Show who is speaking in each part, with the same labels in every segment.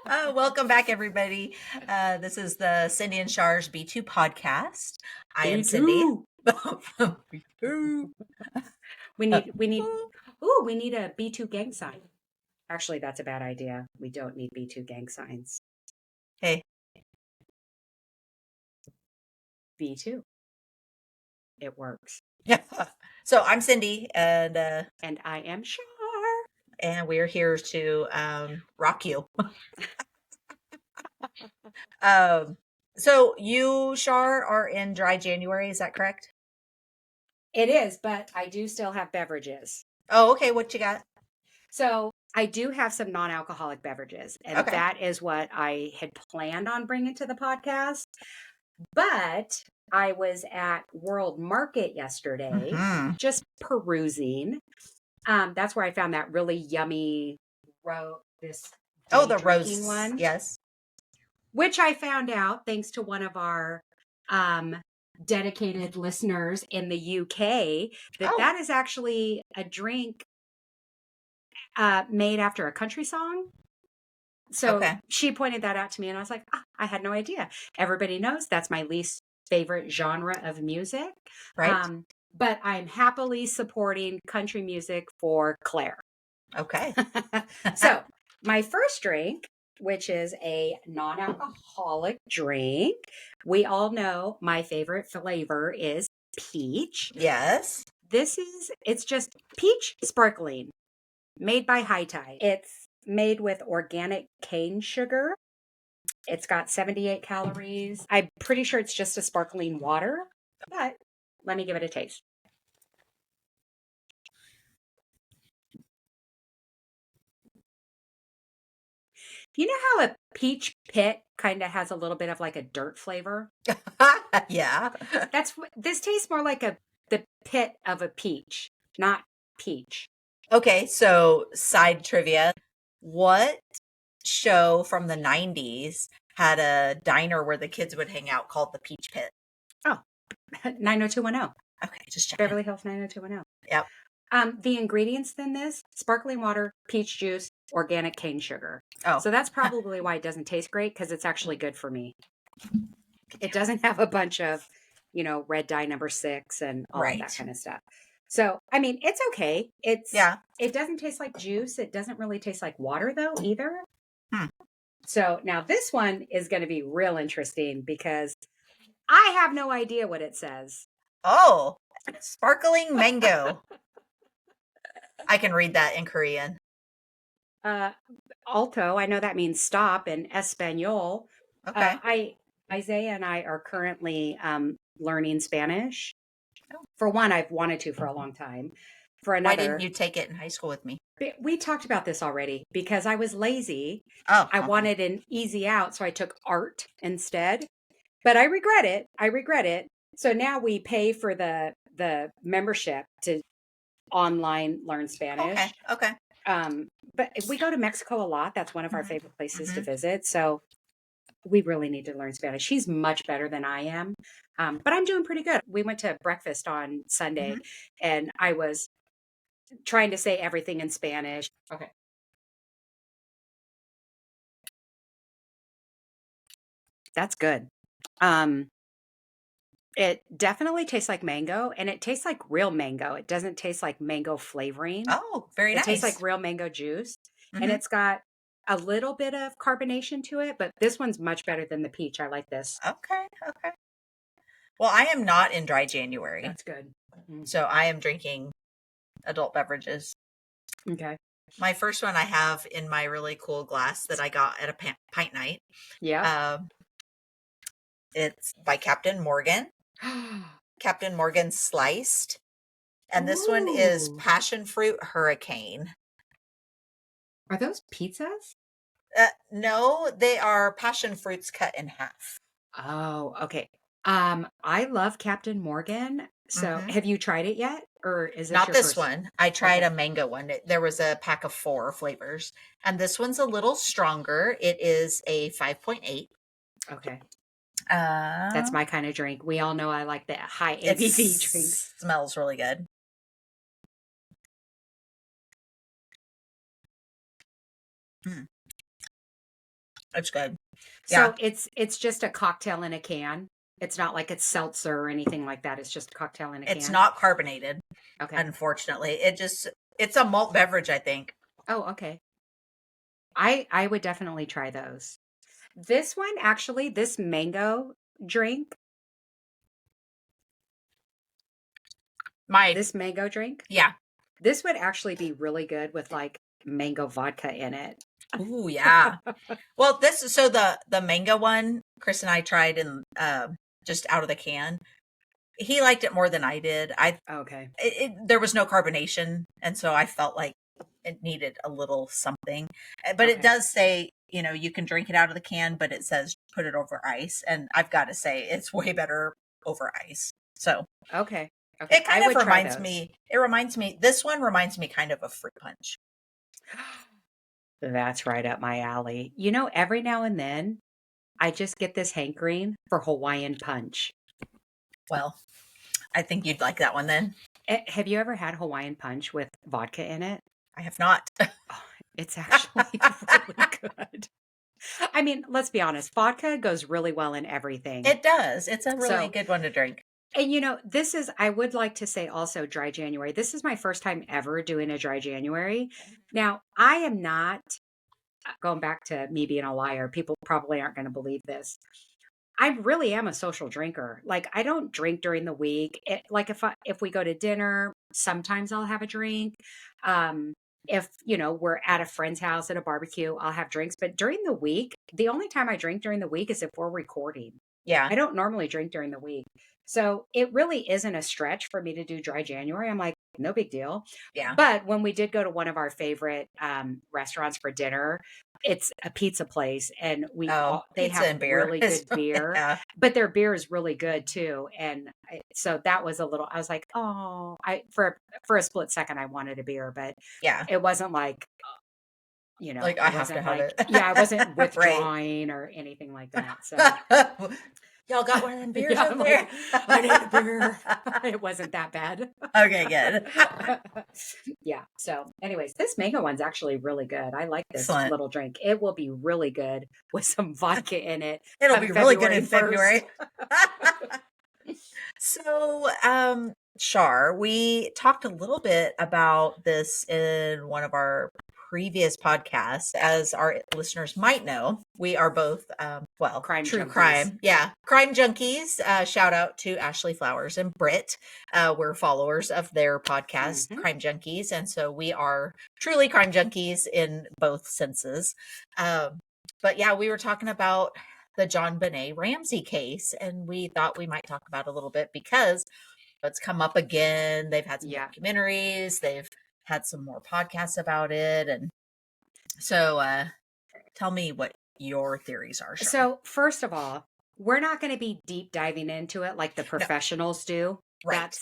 Speaker 1: Welcome back, everybody. This is the Cindy and Char's B2 podcast. I am Cindy.
Speaker 2: B2. We need a B2 gang sign. Actually, that's a bad idea. We don't need B2 gang signs.
Speaker 1: Hey.
Speaker 2: B2. It works.
Speaker 1: Yeah. So I'm Cindy, and
Speaker 2: I am Char.
Speaker 1: And we're here to rock you. So you, Char, are in dry January. Is that correct?
Speaker 2: It is, but I do still have beverages.
Speaker 1: Oh, okay. What you got?
Speaker 2: So I do have some non-alcoholic beverages, and that is what I had planned on bringing to the podcast. But I was at World Market yesterday, just perusing. That's where I found that really yummy
Speaker 1: the rose
Speaker 2: one.
Speaker 1: Yes.
Speaker 2: Which I found out thanks to one of our dedicated listeners in the UK that is actually a drink made after a country song. So she pointed that out to me, and I was like, I had no idea. Everybody knows that's my least favorite genre of music.
Speaker 1: Right.
Speaker 2: But I'm happily supporting country music for Claire.
Speaker 1: Okay.
Speaker 2: So my first drink, which is a non-alcoholic drink. We all know my favorite flavor is peach.
Speaker 1: Yes.
Speaker 2: It's just peach sparkling, made by High Tide. It's made with organic cane sugar. It's got 78 calories. I'm pretty sure it's just a sparkling water, but let me give it a taste. You know how a peach pit kind of has a little bit of like a dirt flavor?
Speaker 1: Yeah.
Speaker 2: This tastes more like the pit of a peach, not peach.
Speaker 1: Okay, so side trivia. What show from the 90s had a diner where the kids would hang out called the Peach Pit?
Speaker 2: Oh, 90210.
Speaker 1: Okay, just checking.
Speaker 2: Beverly Hills 90210.
Speaker 1: Yep.
Speaker 2: The ingredients in this: sparkling water, peach juice, organic cane sugar.
Speaker 1: Oh.
Speaker 2: So that's probably why it doesn't taste great, because it's actually good for me. It doesn't have a bunch of, red dye number 6 and all of that kind of stuff. So, I mean, it's okay. It doesn't taste like juice. It doesn't really taste like water though either. So now this one is going to be real interesting because I have no idea what it says.
Speaker 1: Oh, sparkling mango. I can read that in Korean.
Speaker 2: Alto, I know that means stop in Espanol.
Speaker 1: Okay.
Speaker 2: Isaiah and I are currently learning Spanish. For one, I've wanted to for a long time. For another,
Speaker 1: why didn't you take it in high school with me?
Speaker 2: We talked about this already because I was lazy.
Speaker 1: Oh,
Speaker 2: I wanted an easy out, so I took art instead. But I regret it. So now we pay for the membership to online learn Spanish.
Speaker 1: Okay.
Speaker 2: But if we go to Mexico a lot, that's one of our favorite places to visit. So we really need to learn Spanish. She's much better than I am. But I'm doing pretty good. We went to breakfast on Sunday and I was trying to say everything in Spanish. Okay. That's good. It definitely tastes like mango, and it tastes like real mango. It doesn't taste like mango flavoring.
Speaker 1: Oh, very nice.
Speaker 2: It tastes like real mango juice, and it's got a little bit of carbonation to it, but this one's much better than the peach. I like this.
Speaker 1: Okay. Well, I am not in dry January.
Speaker 2: That's good.
Speaker 1: So I am drinking adult beverages.
Speaker 2: Okay.
Speaker 1: My first one I have in my really cool glass that I got at a pint night.
Speaker 2: Yeah.
Speaker 1: It's by Captain Morgan. Captain Morgan Sliced. And this one is Passion Fruit Hurricane.
Speaker 2: Are those pizzas?
Speaker 1: No, they are passion fruits cut in half.
Speaker 2: Oh, okay. I love Captain Morgan. So have you tried it yet? Or is it
Speaker 1: not this one? I tried a mango one. There was a pack of 4 flavors. And this one's a little stronger. It is a 5.8.
Speaker 2: Okay. That's my kind of drink. We all know I like the high ABV drinks.
Speaker 1: Smells really good. Mm, it's good. Yeah.
Speaker 2: So it's just a cocktail in a can. It's not like it's seltzer or anything like that. It's just a cocktail in a can.
Speaker 1: It's not carbonated,
Speaker 2: Okay.
Speaker 1: unfortunately. It's a malt beverage, I think.
Speaker 2: Oh, okay. I would definitely try those. This one, actually, this mango drink, this mango drink,
Speaker 1: Yeah.
Speaker 2: this would actually be really good with like mango vodka in it.
Speaker 1: Ooh, yeah. Well, the mango one, Chris and I tried in just out of the can. He liked it more than I did.
Speaker 2: Okay.
Speaker 1: There was no carbonation, and so I felt like it needed a little something. But it
Speaker 2: Okay.
Speaker 1: does say, you can drink it out of the can, but it says put it over ice, and I've got to say it's way better over ice. So
Speaker 2: Okay. Okay.
Speaker 1: it kind
Speaker 2: I
Speaker 1: of
Speaker 2: would try
Speaker 1: reminds
Speaker 2: those.
Speaker 1: me. It reminds me. This one reminds me kind of of fruit punch.
Speaker 2: That's right up my alley. You know, every now and then I just get this hankering for Hawaiian punch.
Speaker 1: Well, I think you'd like that one then.
Speaker 2: Have you ever had Hawaiian punch with vodka in it?
Speaker 1: I have not.
Speaker 2: Oh, it's actually really good. I mean, let's be honest, vodka goes really well in everything.
Speaker 1: It does. It's a really
Speaker 2: So,
Speaker 1: good one to drink.
Speaker 2: and you know, I would like to say also dry January. This is my first time ever doing a dry January. Now, I am not going back to me being a liar. People probably aren't going to believe this. I really am a social drinker. Like I don't drink during the week. Like if we go to dinner, sometimes I'll have a drink. If we're at a friend's house at a barbecue, I'll have drinks. But during the week, the only time I drink during the week is if we're recording.
Speaker 1: Yeah.
Speaker 2: I don't normally drink during the week. So it really isn't a stretch for me to do dry January. I'm like, no big deal.
Speaker 1: Yeah.
Speaker 2: But when we did go to one of our favorite restaurants for dinner, it's a pizza place and they
Speaker 1: pizza
Speaker 2: have
Speaker 1: and beer.
Speaker 2: really good beer,
Speaker 1: Yeah.
Speaker 2: but their beer is really good too. And so that was I was like, oh, for a split second, I wanted a beer, but
Speaker 1: Yeah.
Speaker 2: it wasn't like,
Speaker 1: like I have to have it.
Speaker 2: Yeah, I wasn't
Speaker 1: Right.
Speaker 2: withdrawing or anything like that. So
Speaker 1: y'all got one of them beers
Speaker 2: Yeah,
Speaker 1: up there?
Speaker 2: I need a beer. It wasn't that bad.
Speaker 1: Okay, good.
Speaker 2: Yeah. So, anyways, this mango one's actually really good. I like this
Speaker 1: Excellent.
Speaker 2: little drink. It will be really good with some vodka in it.
Speaker 1: It'll
Speaker 2: come
Speaker 1: be really good in
Speaker 2: 1st.
Speaker 1: February. So, Shar, we talked a little bit about this in one of our previous podcasts. As our listeners might know, we are both,
Speaker 2: Crime
Speaker 1: true
Speaker 2: junkies.
Speaker 1: crime. Yeah. Crime junkies. Shout out to Ashley Flowers and Britt. We're followers of their podcast,
Speaker 2: Mhm.
Speaker 1: Crime Junkies. And so we are truly crime junkies in both senses. But yeah, we were talking about the Jon Benet Ramsey case, and we thought we might talk about it a little bit because it's come up again. They've had some
Speaker 2: Yeah.
Speaker 1: documentaries, they've had some more podcasts about it, and so tell me what your theories are. Sean.
Speaker 2: So, first of all, we're not going to be deep diving into it like the professionals do.
Speaker 1: Right.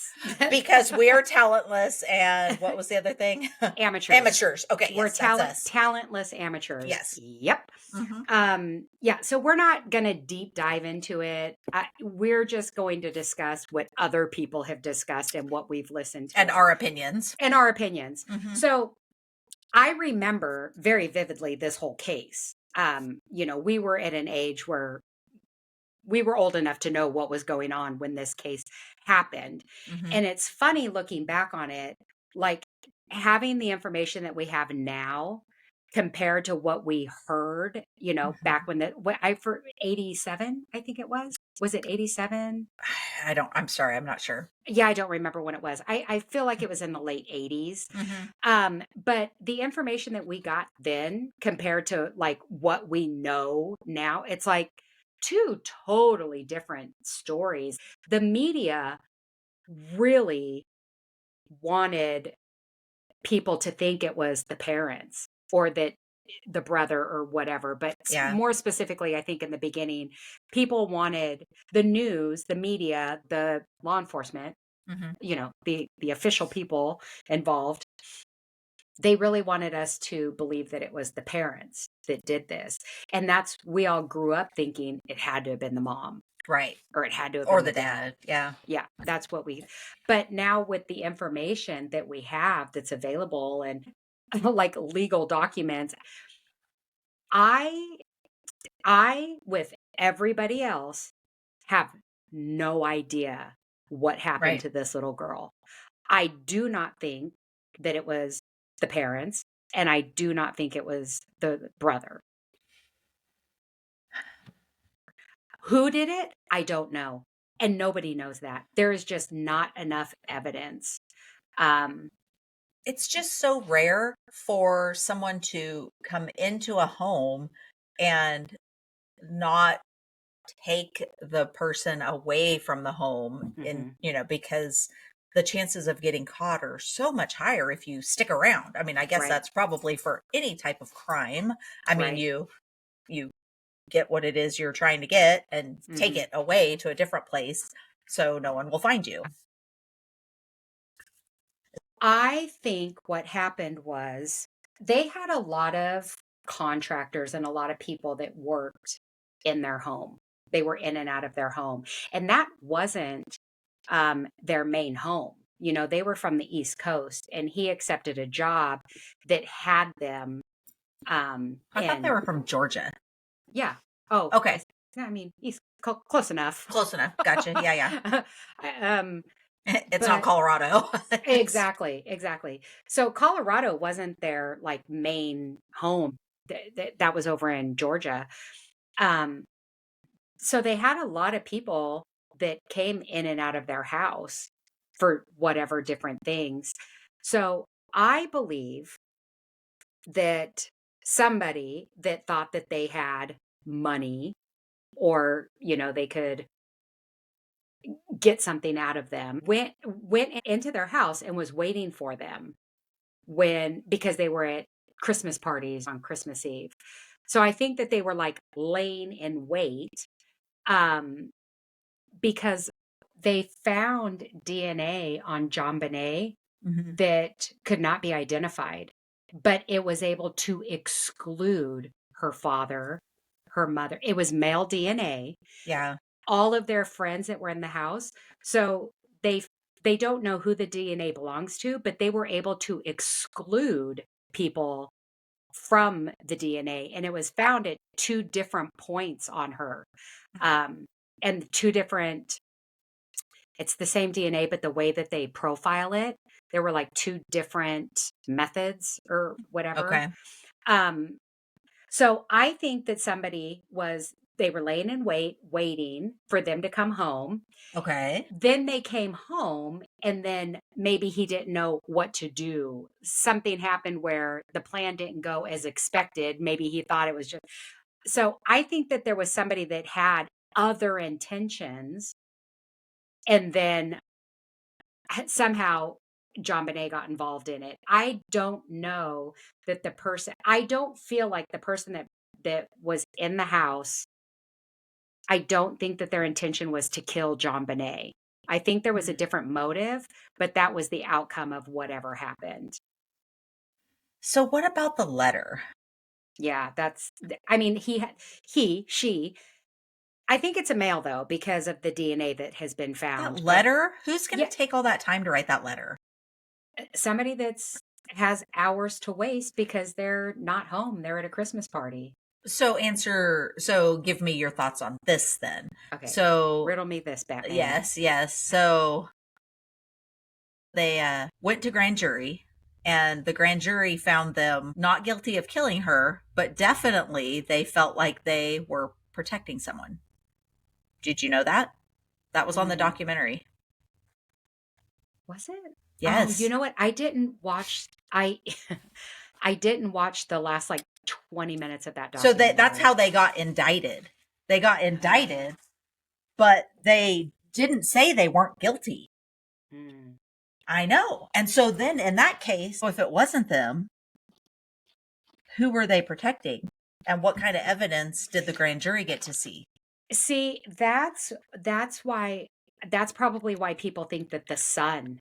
Speaker 1: Because we are talentless. And what was the other thing?
Speaker 2: Amateurs.
Speaker 1: Amateurs. Okay.
Speaker 2: We're
Speaker 1: Yes,
Speaker 2: talentless amateurs.
Speaker 1: Yes.
Speaker 2: Yep.
Speaker 1: Mm-hmm.
Speaker 2: Yeah. So we're not going to deep dive into it. We're just going to discuss what other people have discussed and what we've listened to.
Speaker 1: And our opinions.
Speaker 2: Mm-hmm. So I remember very vividly this whole case. We were at an age where we were old enough to know what was going on when this case happened.
Speaker 1: Mm-hmm.
Speaker 2: And it's funny looking back on it, like having the information that we have now compared to what we heard,
Speaker 1: Mm-hmm.
Speaker 2: back when for 87, I think it was it 87?
Speaker 1: I'm sorry. I'm not sure.
Speaker 2: Yeah. I don't remember when it was. I feel like it was in the late 80s.
Speaker 1: Mm-hmm.
Speaker 2: But the information that we got then compared to like what we know now, it's like two totally different stories. The media really wanted people to think it was the parents or that the brother or whatever. But more specifically, I think in the beginning, people wanted the news, the media, the law enforcement, the official people involved. They really wanted us to believe that it was the parents that did this. And we all grew up thinking it had to have been the mom.
Speaker 1: Right.
Speaker 2: Or it had to have
Speaker 1: been
Speaker 2: the
Speaker 1: the dad. Yeah.
Speaker 2: Yeah. That's but now with the information that we have that's available and like legal documents, I, with everybody else, have no idea what happened
Speaker 1: Right.
Speaker 2: to this little girl. I do not think that it was the parents, and I do not think it was the brother. Who did it? I don't know. And nobody knows that. There is just not enough evidence. Um,
Speaker 1: It's just so rare for someone to come into a home and not take the person away from the home in,
Speaker 2: mhm,
Speaker 1: because the chances of getting caught are so much higher if you stick around. I mean, I guess
Speaker 2: right,
Speaker 1: that's probably for any type of crime. I mean,
Speaker 2: right.
Speaker 1: you get what it is you're trying to get and take
Speaker 2: Mhm.
Speaker 1: it away to a different place so no one will find you.
Speaker 2: I think what happened was they had a lot of contractors and a lot of people that worked in their home. They were in and out of their home. And that wasn't their main home. They were from the East Coast, and he accepted a job that had them
Speaker 1: I thought they
Speaker 2: in,
Speaker 1: were from Georgia.
Speaker 2: yeah. Oh,
Speaker 1: Okay.
Speaker 2: I mean, close enough.
Speaker 1: Close enough. Gotcha. Yeah, yeah.
Speaker 2: um,
Speaker 1: It's not
Speaker 2: but
Speaker 1: Colorado. It's
Speaker 2: exactly, exactly. So Colorado wasn't their like main home. That was over in Georgia. Um, so they had a lot of people that came in and out of their house for whatever different things. So I believe that somebody that thought that they had money, or they could get something out of them, went into their house and was waiting for them, because they were at Christmas parties on Christmas Eve. So I think that they were like laying in wait, um, because they found DNA on Jon Benet
Speaker 1: Mhm.
Speaker 2: that could not be identified, but it was able to exclude her father, her mother. It was male DNA,
Speaker 1: Yeah.
Speaker 2: all of their friends that were in the house. So they they don't know who the DNA belongs to, but they were able to exclude people from the DNA, and it was found at two different points on her. Um, and two different, it's the same DNA, but the way that they profile it, there were like two different methods or whatever.
Speaker 1: Okay.
Speaker 2: Um, so I think that they were laying in wait, waiting for them to come home.
Speaker 1: Okay.
Speaker 2: Then they came home, and then maybe he didn't know what to do. Something happened where the plan didn't go as expected. Maybe he thought it was just. So I think that there was somebody that had other intentions, and then somehow Jon Benet got involved in it. I don't know that I don't feel like the person that was in the house, I don't think that their intention was to kill Jon Benet. I think there was a
Speaker 1: Mhm.
Speaker 2: different motive, but that was the outcome of whatever happened.
Speaker 1: So what about the letter?
Speaker 2: Yeah, I mean, she, I think it's a male though, because of the DNA that has been
Speaker 1: That
Speaker 2: found. But
Speaker 1: letter? Who's going
Speaker 2: yeah,
Speaker 1: to take all that time to write that letter?
Speaker 2: somebody has hours to waste because they're not home. They're at a Christmas party.
Speaker 1: So give me your thoughts on this then.
Speaker 2: Okay.
Speaker 1: So,
Speaker 2: Riddle me this, Batman.
Speaker 1: yes, yes. So they went to grand jury, and the grand jury found them not guilty of killing her, but definitely they felt like they were protecting someone. Did you know that? That was on the
Speaker 2: Mm,
Speaker 1: documentary.
Speaker 2: was it? Oh, you
Speaker 1: Yes.
Speaker 2: know what? I didn't watch I I didn't watch the last like 20 minutes of that
Speaker 1: So that's
Speaker 2: documentary.
Speaker 1: how they got indicted. They got indicted, but they didn't say they weren't guilty.
Speaker 2: Mm.
Speaker 1: I know. And so then in that case, if it wasn't them, who were they protecting? And what kind of evidence did the grand jury get to see?
Speaker 2: See, that's probably why people think that the son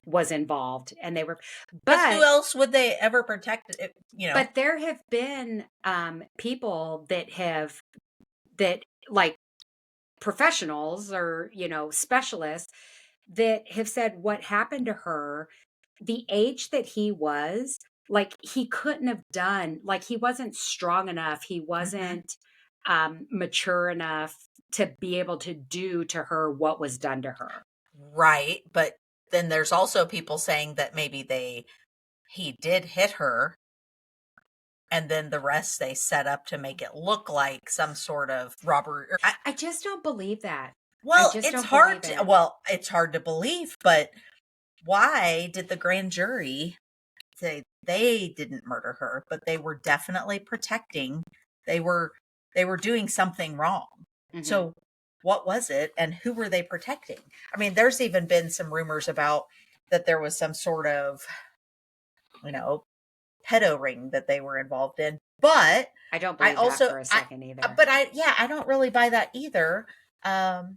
Speaker 2: was involved, and they were,
Speaker 1: Because who
Speaker 2: but
Speaker 1: else would they ever protect?
Speaker 2: but there have been people that like professionals, or specialists, that have said what happened to her, the age that he was like he couldn't have done, like he wasn't strong enough. He
Speaker 1: Mhm.
Speaker 2: wasn't mature enough to be able to do to her what was done to her.
Speaker 1: Right, but then there's also people saying that maybe he did hit her, and then the rest they set up to make it look like some sort of robbery.
Speaker 2: I just don't believe that. I
Speaker 1: Well,
Speaker 2: just don't believe it.
Speaker 1: it's hard to believe, but why did the grand jury say they didn't murder her, but they were definitely protecting? They were they were doing something wrong.
Speaker 2: Hmm.
Speaker 1: So what was it, and who were they protecting? I mean, there's even been some rumors about that there was some sort of, you know, pedo ring that they were involved in. But
Speaker 2: I don't
Speaker 1: I
Speaker 2: believe that
Speaker 1: also
Speaker 2: for a second either.
Speaker 1: but I yeah, I don't really buy that either. Um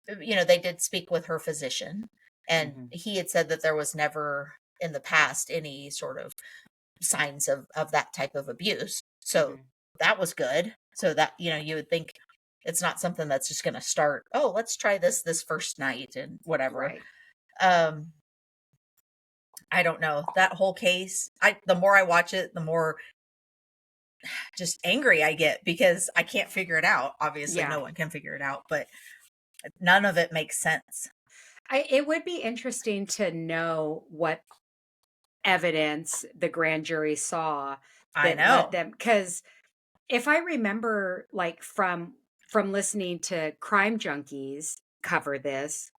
Speaker 1: they did speak with her physician, and
Speaker 2: Hmm.
Speaker 1: he had said that there was never in the past any sort of signs of that type of abuse. So
Speaker 2: Hmm.
Speaker 1: that was good. So that, you would think it's not something that's just going to start, oh, let's try this first night and whatever.
Speaker 2: Right.
Speaker 1: Um I don't know. That whole case, I the more I watch it, the more just angry I get because I can't figure it out. Obviously,
Speaker 2: Yeah.
Speaker 1: no one can figure it out, but none of it makes sense.
Speaker 2: It would be interesting to know what evidence the grand jury saw
Speaker 1: I
Speaker 2: that led
Speaker 1: know.
Speaker 2: them, because if I remember, like from listening to crime junkies cover this,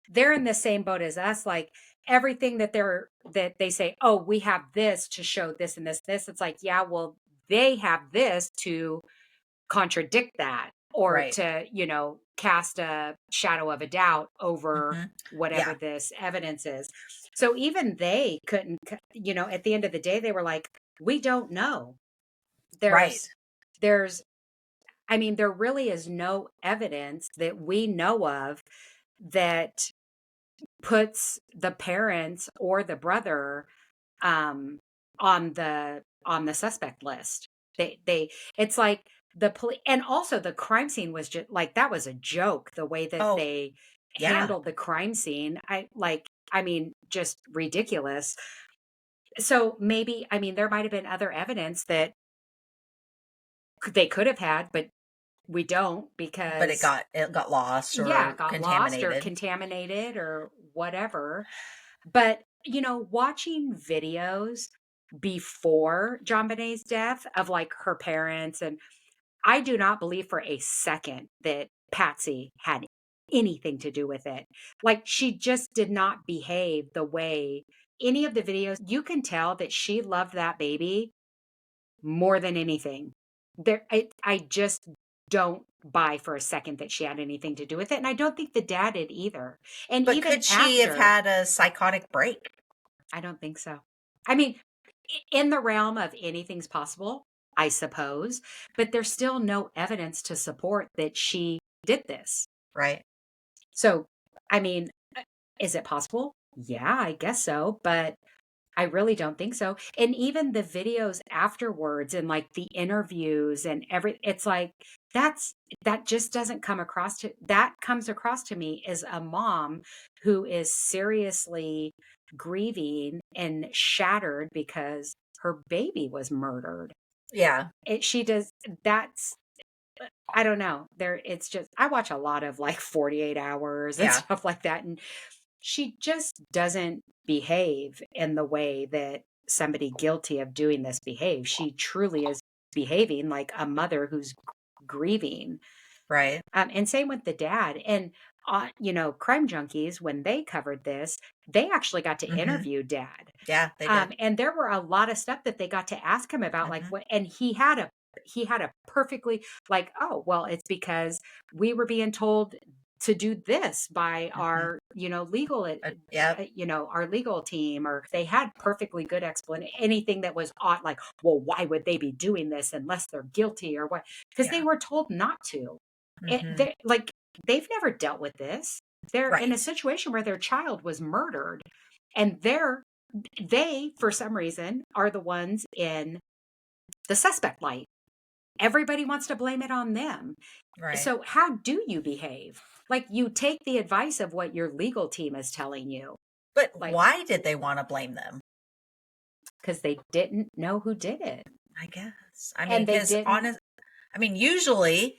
Speaker 2: they're in the same boat as us. Like everything that they say, oh, we have this to show this and this. It's like, yeah, well, they have this to contradict that, or
Speaker 1: Right.
Speaker 2: to, cast a shadow of a doubt over
Speaker 1: Mhm.
Speaker 2: whatever
Speaker 1: Yeah.
Speaker 2: this evidence is. So even they couldn't, at the end of the day, they were like, we don't know.
Speaker 1: Right.
Speaker 2: There's I mean, there really is no evidence that we know of that puts the parents or the brother um on the suspect list. They It's like the police, and also the crime scene was just like, that was a joke, the way that
Speaker 1: Oh,
Speaker 2: they
Speaker 1: yeah.
Speaker 2: handled the crime scene. I mean, just ridiculous. So maybe, I mean, there might have been other evidence that they could have had, but we don't,
Speaker 1: But
Speaker 2: because
Speaker 1: it got lost
Speaker 2: yeah, it
Speaker 1: or
Speaker 2: got lost or
Speaker 1: contaminated.
Speaker 2: contaminated or whatever. But, watching videos before John Benet's death of like her parents, and I do not believe for a second that Patsy had anything to do with it. Like she just did not behave the way, any of the videos, you can tell that she loved that baby more than anything. I just don't buy for a second that she had anything to do with it, and I don't think the dad did either. And
Speaker 1: But
Speaker 2: even
Speaker 1: could she have
Speaker 2: after,
Speaker 1: had a psychotic break?
Speaker 2: I don't think so. I mean, in the realm of anything's possible, I suppose, but there's still no evidence to support that she did this.
Speaker 1: Right.
Speaker 2: So, I mean, is it possible? Yeah, I guess so, but I really don't think so. And even the videos afterwards and like the interviews and it's like, that's that just doesn't come across to that comes across to me as a mom who is seriously grieving and shattered because her baby was murdered.
Speaker 1: Yeah.
Speaker 2: She does that's I don't know. It's just, I watch a lot of like 48 hours and
Speaker 1: Yeah.
Speaker 2: stuff like that, and she just doesn't behave in the way that somebody guilty of doing this behaves. She truly is behaving like a mother who's grieving.
Speaker 1: Right.
Speaker 2: And same with the dad. And, Crime Junkies, when they covered this, they actually got to
Speaker 1: Mhm.
Speaker 2: interview dad.
Speaker 1: Yeah, they did.
Speaker 2: And there were a lot of stuff that they got to ask him about, like
Speaker 1: Mhm.
Speaker 2: what, and he had a perfectly, like, oh, well, it's because we were being told to do this by
Speaker 1: Mhm.
Speaker 2: our, legal,
Speaker 1: Yep.
Speaker 2: our legal team, or they had perfectly good explanation. Anything that was odd, like, well, why would they be doing this unless they're guilty or what? Because they
Speaker 1: Yeah.
Speaker 2: were told not to.
Speaker 1: Mhm.
Speaker 2: Like, they've never dealt with this. They're in a
Speaker 1: Right.
Speaker 2: situation where their child was murdered, and they, for some reason, are the ones in the suspect light. Everybody wants to blame it on them.
Speaker 1: Right.
Speaker 2: So how do you behave? Like, you take the advice of what your legal team is telling you,
Speaker 1: But
Speaker 2: like,
Speaker 1: why did they wanna blame them?
Speaker 2: because they didn't know who did it.
Speaker 1: I guess. I mean,
Speaker 2: And they
Speaker 1: because
Speaker 2: didn't.
Speaker 1: usually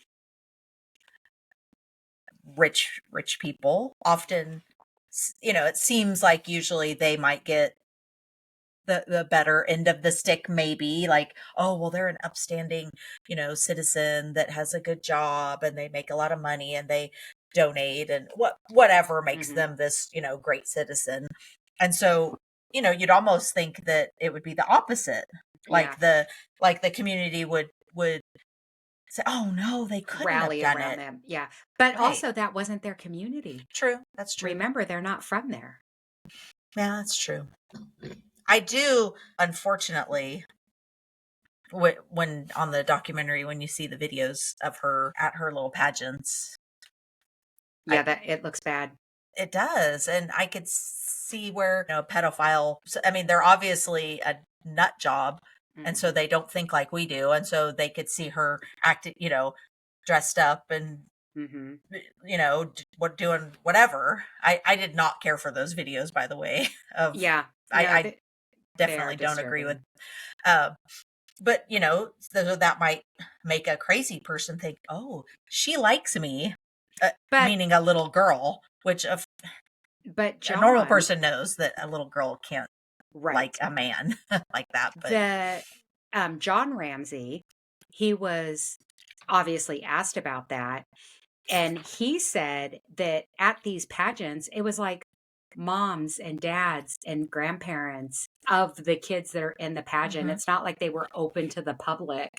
Speaker 1: rich people often, it seems like usually they might get the better end of the stick, maybe, like, oh, well, they're an upstanding, citizen that has a good job and they make a lot of money and they donate and whatever makes
Speaker 2: Mhm.
Speaker 1: them this, great citizen. And so, you'd almost think that it would be the opposite.
Speaker 2: Yeah.
Speaker 1: Like the community would say, oh no, they couldn't have
Speaker 2: Rally
Speaker 1: done
Speaker 2: around
Speaker 1: it.
Speaker 2: them. Yeah. But
Speaker 1: Right.
Speaker 2: also, that wasn't their community.
Speaker 1: True. That's true.
Speaker 2: Remember, they're not from there.
Speaker 1: Yeah, that's true. I do, unfortunately, when on the documentary, when you see the videos of her at her little pageants,
Speaker 2: Yeah, that it looks bad.
Speaker 1: it does. And I could see where, a pedophile, I mean, they're obviously a nut job. And
Speaker 2: Mhm.
Speaker 1: so they don't think like we do. And so they could see her acting, dressed up and,
Speaker 2: Mhm.
Speaker 1: what doing whatever. I did not care for those videos, by the way, of,
Speaker 2: Yeah. No,
Speaker 1: I
Speaker 2: they are
Speaker 1: definitely don't agree with,
Speaker 2: disturbing.
Speaker 1: uh, but so that might make a crazy person think, oh, she likes me,
Speaker 2: But
Speaker 1: meaning a little girl, which
Speaker 2: but
Speaker 1: a normal
Speaker 2: John,
Speaker 1: person knows that a little girl can't like
Speaker 2: right.
Speaker 1: a man like that. But
Speaker 2: The John Ramsey, he was obviously asked about that, and he said that at these pageants, it was like moms and dads and grandparents of the kids that are in the pageant.
Speaker 1: Mhm.
Speaker 2: It's not like they were open to the public.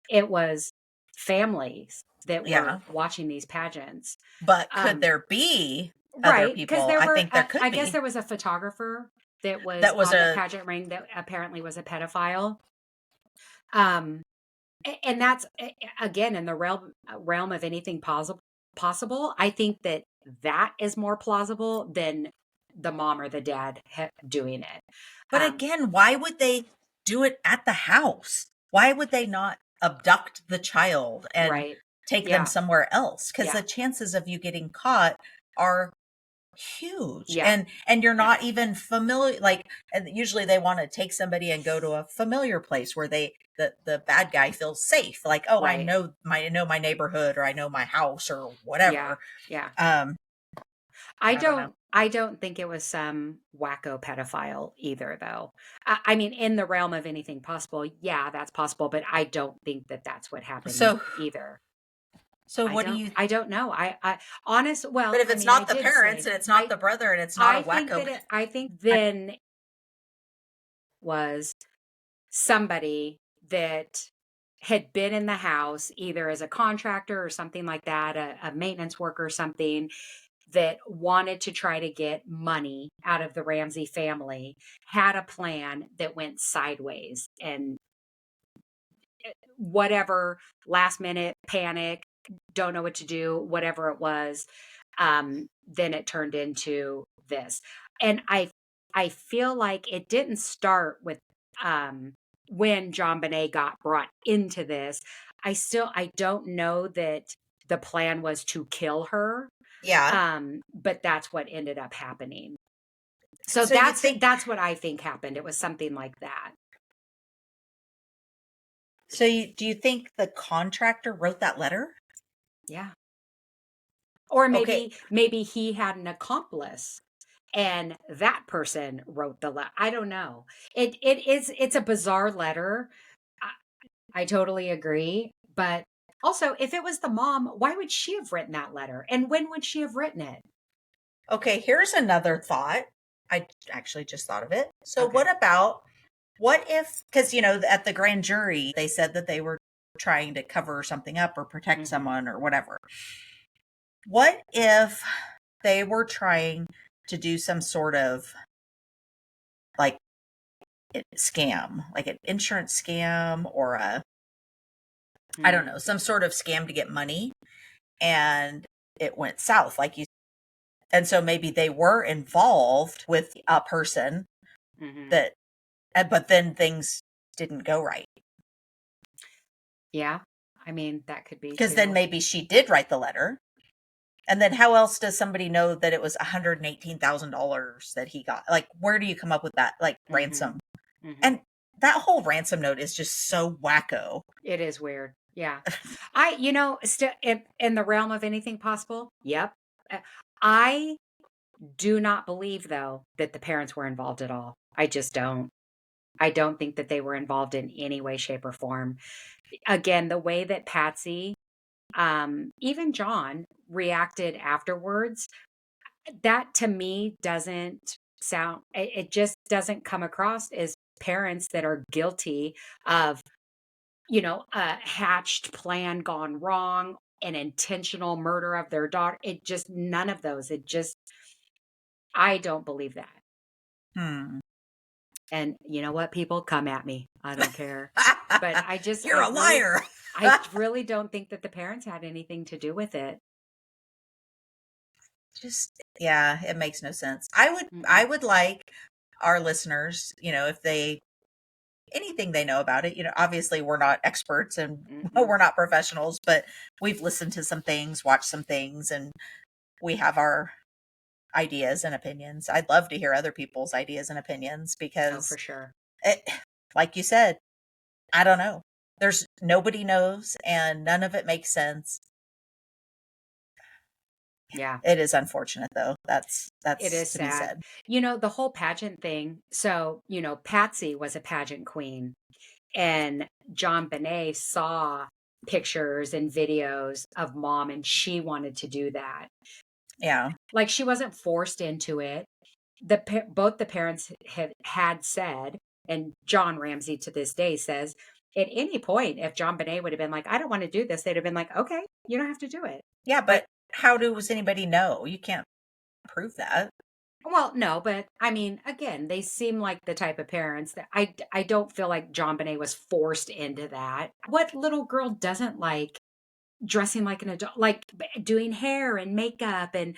Speaker 2: It was families that
Speaker 1: Yeah,
Speaker 2: were watching these pageants.
Speaker 1: but could
Speaker 2: Um,
Speaker 1: there be other
Speaker 2: right, because
Speaker 1: people?
Speaker 2: there
Speaker 1: I
Speaker 2: were,
Speaker 1: think there could
Speaker 2: I guess
Speaker 1: be.
Speaker 2: there was a photographer that was
Speaker 1: That was
Speaker 2: on the
Speaker 1: a
Speaker 2: pageant ring that apparently was a pedophile. Um, and that's again in the realm of anything possible. I think that that is more plausible than the mom or the dad doing it.
Speaker 1: but
Speaker 2: Um,
Speaker 1: again, why would they do it at the house? Why would they not abduct the child and
Speaker 2: right?
Speaker 1: take them
Speaker 2: Yeah,
Speaker 1: somewhere else? Because
Speaker 2: yeah,
Speaker 1: the chances of you getting caught are huge.
Speaker 2: yeah,
Speaker 1: And you're
Speaker 2: yeah,
Speaker 1: not even familiar, like, and usually they want to take somebody and go to a familiar place where the bad guy feels safe, like, oh,
Speaker 2: right.
Speaker 1: I know my neighborhood, or I know my house, or
Speaker 2: Yeah,
Speaker 1: whatever.
Speaker 2: yeah.
Speaker 1: um I don't know.
Speaker 2: I don't think it was some wacko pedophile either, though. I mean, in the realm of anything possible, yeah, that's possible, but I don't think that that's what happened
Speaker 1: So
Speaker 2: either.
Speaker 1: what do you
Speaker 2: I don't know. Honest,
Speaker 1: but
Speaker 2: well,
Speaker 1: if
Speaker 2: I
Speaker 1: it's
Speaker 2: mean, I
Speaker 1: not the
Speaker 2: did
Speaker 1: parents
Speaker 2: say,
Speaker 1: and it's not the brother and it's not a wacko,
Speaker 2: I think
Speaker 1: I,
Speaker 2: then was somebody that had been in the house either as a contractor or something like that, a maintenance worker or something, that wanted to try to get money out of the Ramsey family, had a plan that went sideways, and whatever, last minute panic, don't know what to do, whatever it was, then it turned into this. And I feel like it didn't start with when John Benet got brought into this. I don't know that the plan was to kill her.
Speaker 1: yeah.
Speaker 2: But that's what ended up happening. So
Speaker 1: So you think
Speaker 2: that's what I think happened. It was something like that.
Speaker 1: do you think the contractor wrote that letter?
Speaker 2: Yeah. Or
Speaker 1: Okay.
Speaker 2: maybe he had an accomplice and that person wrote the letter. I don't know. It's a bizarre letter. I, I totally agree, but also if it was the mom, why would she have written that letter? And when would she have written it?
Speaker 1: Okay, here's another thought. I actually just thought of it. So
Speaker 2: Okay.
Speaker 1: what if, because at the grand jury they said that they were trying to cover something up or protect
Speaker 2: Mhm.
Speaker 1: someone or whatever. What if they were trying to do some sort of, like, scam, like an insurance scam, or I don't
Speaker 2: Mm.
Speaker 1: know, some sort of scam to get money, and it went south, like you, and so maybe they were involved with a person
Speaker 2: Mhm.
Speaker 1: that, but then things didn't go right.
Speaker 2: Yeah. I mean, that could be
Speaker 1: Because then
Speaker 2: too.
Speaker 1: maybe she did write the letter. And then how else does somebody know that it was $118,000 that he got? Like, where do you come up with that? Like,
Speaker 2: Mhm.
Speaker 1: ransom. And that whole ransom note is just so wacko.
Speaker 2: It is weird. Yeah. Still in the realm of anything possible. Yep. I do not believe, though, that the parents were involved at all. I just don't. I don't think that they were involved in any way, shape, or form. Again, the way that Patsy, even John, reacted afterwards, that to me doesn't sound, it just doesn't come across as parents that are guilty of, a hatched plan gone wrong, an intentional murder of their daughter. It just, none of those. I don't believe that.
Speaker 1: Hmm.
Speaker 2: And you know what, people come at me. I don't care. But
Speaker 1: You're a liar.
Speaker 2: I really don't think that the parents had anything to do with it.
Speaker 1: Just, yeah, it makes no sense. I would like our listeners, if they, anything they know about it, obviously we're not experts and we're not professionals, but we've listened to some things, watched some things, and we have our ideas and opinions. I'd love to hear other people's ideas and opinions
Speaker 2: Oh,
Speaker 1: because
Speaker 2: for sure.
Speaker 1: like you said, I don't know. There's nobody knows and none of it makes sense.
Speaker 2: Yeah.
Speaker 1: It is unfortunate though. That's
Speaker 2: It is
Speaker 1: to be
Speaker 2: sad.
Speaker 1: said.
Speaker 2: The whole pageant thing. So, Patsy was a pageant queen, and Jon Benet saw pictures and videos of mom, and she wanted to do that.
Speaker 1: Yeah.
Speaker 2: Like, she wasn't forced into it. Both the parents had said, and John Ramsey to this day says, at any point, if Jon Benet would have been like, I don't want to do this, they'd have been like, okay, you don't have to do it.
Speaker 1: Yeah, but how does anybody know? You can't prove that.
Speaker 2: Well, no, but I mean, again, they seem like the type of parents that I don't feel like Jon Benet was forced into that. What little girl doesn't like dressing like an adult, like doing hair and makeup? And,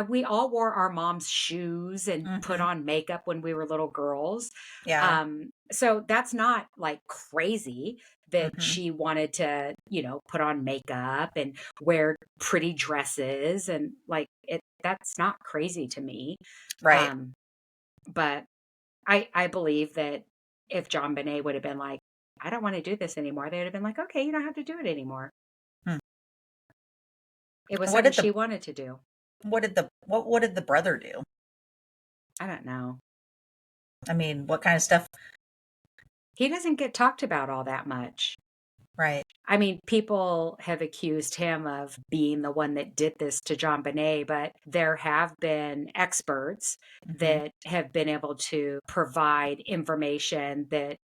Speaker 2: we all wore our mom's shoes and put on makeup when we were little girls.
Speaker 1: Yeah.
Speaker 2: So that's not like crazy that she wanted to, put on makeup and wear pretty dresses, and like that's not crazy to me.
Speaker 1: Right.
Speaker 2: But I believe that if Jon Benet would have been like, I don't want to do this anymore, they would have been like, okay, you don't have to do it anymore.
Speaker 1: Hmm.
Speaker 2: It was
Speaker 1: What
Speaker 2: something
Speaker 1: did the
Speaker 2: she wanted to do.
Speaker 1: what did the brother do?
Speaker 2: I don't know.
Speaker 1: I mean, what kind of stuff?
Speaker 2: He doesn't get talked about all that much.
Speaker 1: Right.
Speaker 2: I mean, people have accused him of being the one that did this to Jon Benet, but there have been experts that have been able to provide information that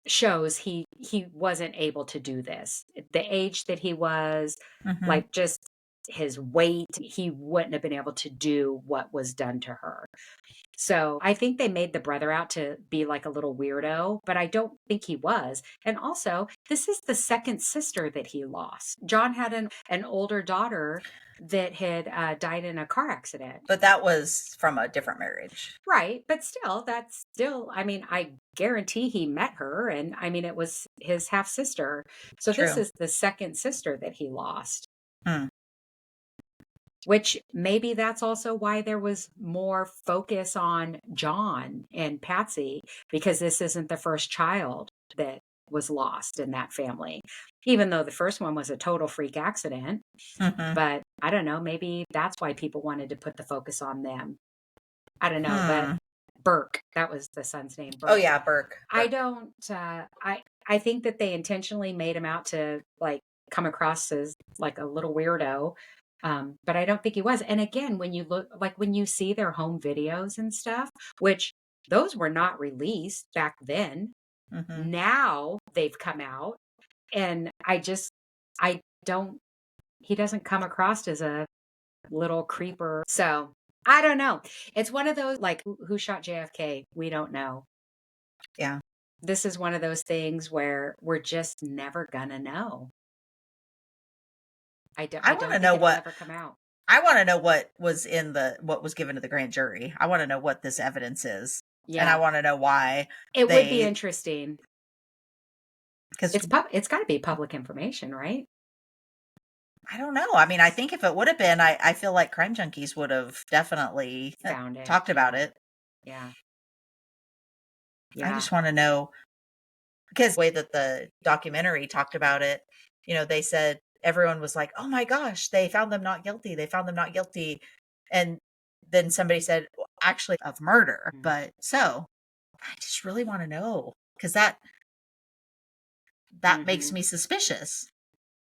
Speaker 2: shows he wasn't able to do this. The age that he was, like just his weight, he wouldn't have been able to do what was done to her. So I think they made the brother out to be like a little weirdo, but I don't think he was. And also, this is the second sister that he lost. John had an older daughter that had died in a car accident.
Speaker 1: But that was from a different marriage.
Speaker 2: Right. But still, I mean, I guarantee he met her. And I mean, it was his half sister. So
Speaker 1: True.
Speaker 2: this is the second sister that he lost.
Speaker 1: Hmm.
Speaker 2: Which maybe that's also why there was more focus on John and Patsy, because this isn't the first child that was lost in that family, even though the first one was a total freak accident. But I don't know, maybe that's why people wanted to put the focus on them. I don't know, but Burke, that was the son's name. Burke.
Speaker 1: Oh yeah, Burke.
Speaker 2: I don't, I think that they intentionally made him out to like come across as like a little weirdo. But I don't think he was. And again, when you see their home videos and stuff, which those were not released back then, now they've come out. And I don't, he doesn't come across as a little creeper. So I don't know. It's one of those, like, who shot JFK? We don't know.
Speaker 1: Yeah.
Speaker 2: This is one of those things where we're just never gonna know. I want to know what ever come out.
Speaker 1: I want to know what was what was given to the grand jury. I want to know what this evidence is. Yeah. And I want to know why.
Speaker 2: It would be interesting. Because it's got to be public information, right?
Speaker 1: I don't know. I mean, I think if it would have been, I feel like Crime Junkies would have definitely
Speaker 2: found it,
Speaker 1: talked about it.
Speaker 2: Yeah.
Speaker 1: I just want to know, because the way that the documentary talked about it, they said everyone was like, oh my gosh, they found them not guilty. They found them not guilty. And then somebody said, well, actually, of murder. But so I just really want to know, because that makes me suspicious.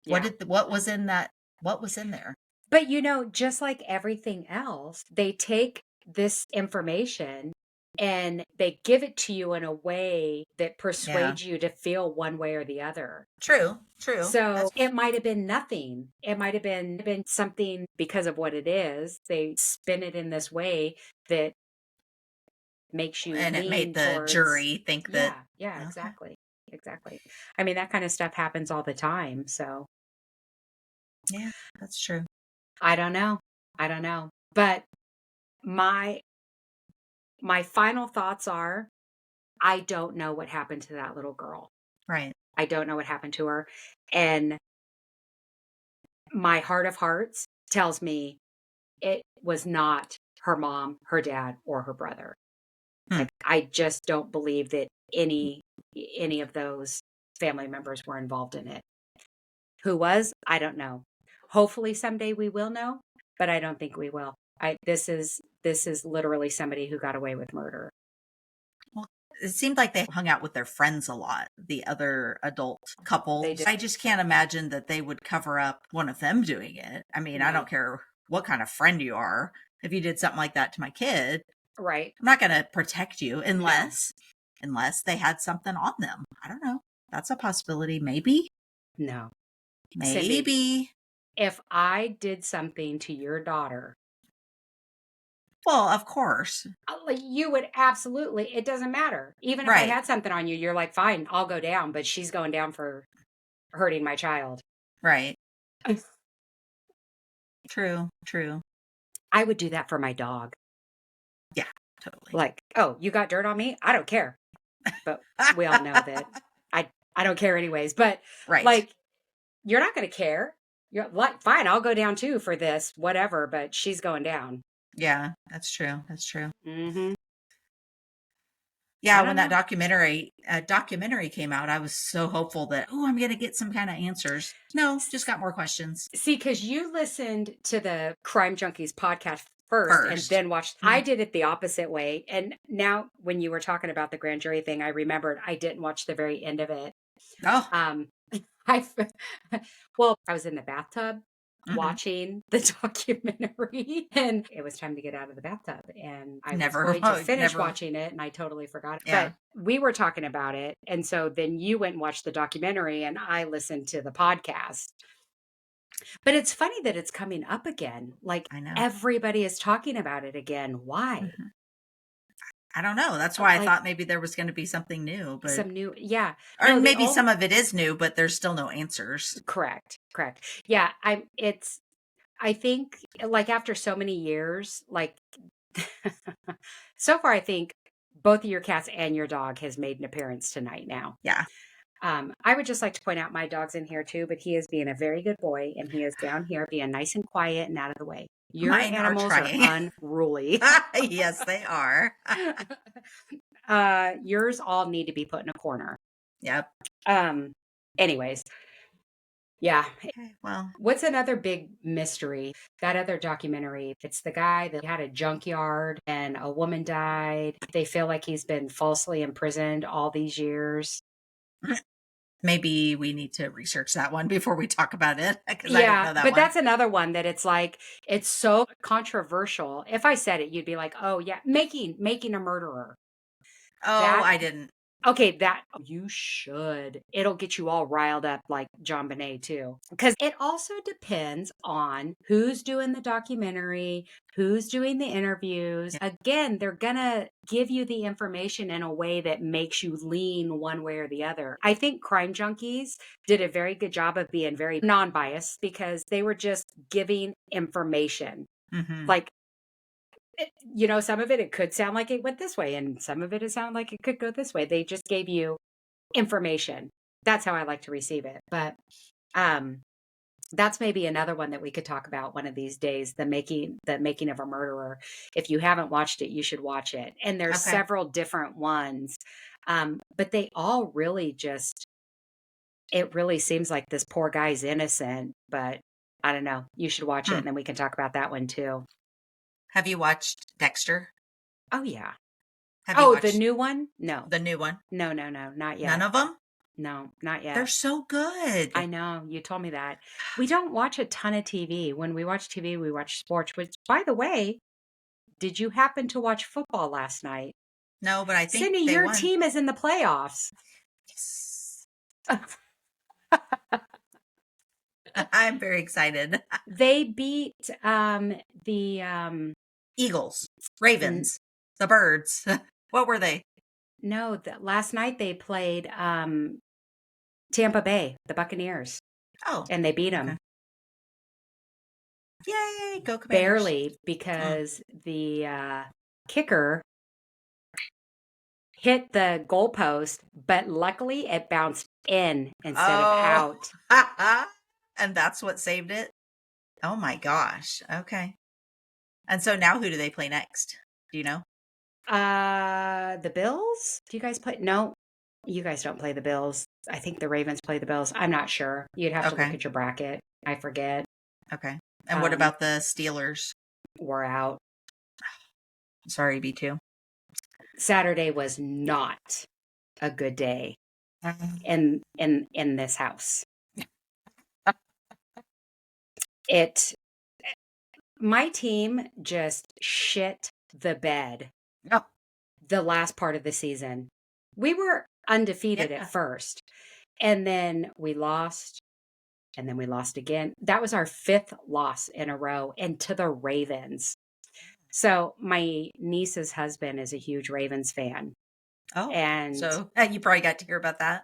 Speaker 2: Yeah.
Speaker 1: What was in that? What was in there?
Speaker 2: But just like everything else, they take this information and they give it to you in a way that persuades you to feel one way or the other.
Speaker 1: True.
Speaker 2: So it might have been nothing. It might have been something because of what it is. They spin it in this way that makes you
Speaker 1: And it
Speaker 2: lean
Speaker 1: made the
Speaker 2: towards,
Speaker 1: jury think that.
Speaker 2: yeah,
Speaker 1: Okay.
Speaker 2: exactly. I mean, that kind of stuff happens all the time. So
Speaker 1: Yeah, that's true.
Speaker 2: I don't know. But my final thoughts are, I don't know what happened to that little girl.
Speaker 1: Right.
Speaker 2: I don't know what happened to her. And my heart of hearts tells me it was not her mom, her dad, or her brother. Like, I just don't believe that any of those family members were involved in it. Who was? I don't know. Hopefully someday we will know, but I don't think we will. This is literally somebody who got away with murder.
Speaker 1: Well, it seemed like they hung out with their friends a lot, the other adult couples. I just can't imagine that they would cover up one of them doing it. I mean, I don't care what kind of friend you are. If you did something like that to my kid,
Speaker 2: right,
Speaker 1: I'm not going to protect you unless they had something on them. I don't know. That's a possibility. Maybe.
Speaker 2: No.
Speaker 1: Maybe.
Speaker 2: Cindy, if I did something to your daughter,
Speaker 1: well, of course,
Speaker 2: you would absolutely, it doesn't matter. Even if I had something on you, you're like, fine, I'll go down, but she's going down for hurting my child.
Speaker 1: Right. True.
Speaker 2: I would do that for my dog.
Speaker 1: Yeah, totally.
Speaker 2: Like, oh, you got dirt on me? I don't care. But we all know that I don't care anyways. But like, you're not going to care. You're like, fine, I'll go down too for this, whatever, but she's going down.
Speaker 1: Yeah, that's true.
Speaker 2: Mm-hmm.
Speaker 1: Yeah, when that documentary came out, I was so hopeful that, I'm going to get some kind of answers. No, just got more questions.
Speaker 2: See, because you listened to the Crime Junkies podcast first. And then watched. I did it the opposite way. And now when you were talking about the grand jury thing, I remembered I didn't watch the very end of it.
Speaker 1: Oh.
Speaker 2: I was in the bathtub watching the documentary, and it was time to get out of the bathtub, and I was going to finish watching it, and I totally forgot. But we were talking about it, and so then you went and watched the documentary, and I listened to the podcast. But it's funny that it's coming up again. Like, I know everybody is talking about it again. Why?
Speaker 1: I don't know. That's why I thought maybe there was going to be something new, but
Speaker 2: some new, yeah.
Speaker 1: Or no, maybe some of it is new, but there's still no answers.
Speaker 2: Correct. Yeah, I think, like, after so many years, like, so far, I think both of your cats and your dog has made an appearance tonight now.
Speaker 1: Yeah.
Speaker 2: I would just like to point out my dog's in here too, but he is being a very good boy, and he is down here being nice and quiet and out of the way. Your animals are unruly.
Speaker 1: Yes, they are.
Speaker 2: Yours all need to be put in a corner.
Speaker 1: Yep.
Speaker 2: Anyways. Yeah.
Speaker 1: Okay, well,
Speaker 2: what's another big mystery? That other documentary. It's the guy that had a junkyard and a woman died. They feel like he's been falsely imprisoned all these years.
Speaker 1: Maybe we need to research that one before we talk about it.
Speaker 2: Yeah, I don't know that one. That's another one that it's like, it's so controversial. If I said it, you'd be like, oh yeah, making a murderer.
Speaker 1: Oh, I didn't.
Speaker 2: Okay, that you should. It'll get you all riled up like Jon Benet too. Because it also depends on who's doing the documentary, who's doing the interviews. Yeah. Again, they're gonna give you the information in a way that makes you lean one way or the other. I think Crime Junkies did a very good job of being very non-biased because they were just giving information. Mm-hmm. Like, some of it could sound like it went this way, and some of it sounded like it could go this way. They just gave you information. That's how I like to receive it. But That's maybe another one that we could talk about one of these days, the making of a murderer. If you haven't watched it, you should watch it. And there's
Speaker 1: Okay.
Speaker 2: several different ones. But they all really just, it really seems like this poor guy's innocent, but I don't know. You should watch it and then we can talk about that one too.
Speaker 1: Have you watched Dexter?
Speaker 2: Oh yeah.
Speaker 1: Have you
Speaker 2: Oh,
Speaker 1: watched
Speaker 2: the new one? No.
Speaker 1: the new one?
Speaker 2: No, not yet.
Speaker 1: None of them?
Speaker 2: No, not
Speaker 1: They're
Speaker 2: yet.
Speaker 1: so good.
Speaker 2: I know. You told me that. We don't watch a ton of TV. When we watch TV, we watch sports, which, by the way, did you happen to watch football last night?
Speaker 1: No, but I think
Speaker 2: Cindy,
Speaker 1: they
Speaker 2: your
Speaker 1: won.
Speaker 2: team is in the playoffs.
Speaker 1: Yes. I'm very excited.
Speaker 2: They beat the
Speaker 1: Eagles, Ravens, the Birds. What were they?
Speaker 2: no, last night they played Tampa Bay, the Buccaneers.
Speaker 1: Oh,
Speaker 2: and they beat them.
Speaker 1: okay. Yay, go Commanders.
Speaker 2: Barely, because the kicker hit the goalpost, but luckily it bounced in instead of out.
Speaker 1: And that's what saved it? Oh my gosh. Okay. And so now who do they play next? Do you know?
Speaker 2: The Bills? Do you guys play? No, you guys don't play the Bills. I think the Ravens play the Bills. I'm not sure. You'd have to look at your bracket. I forget.
Speaker 1: Okay. And what about the Steelers?
Speaker 2: We're out.
Speaker 1: Sorry, B2.
Speaker 2: Saturday was not a good day in this house. My team just shit the bed.
Speaker 1: Oh.
Speaker 2: The last part of the season. We were undefeated at first, and then we lost, and then we lost again. That was our 5th loss in a row, and to the Ravens. So my niece's husband is a huge Ravens fan.
Speaker 1: Oh,
Speaker 2: and
Speaker 1: so you probably got to hear about that.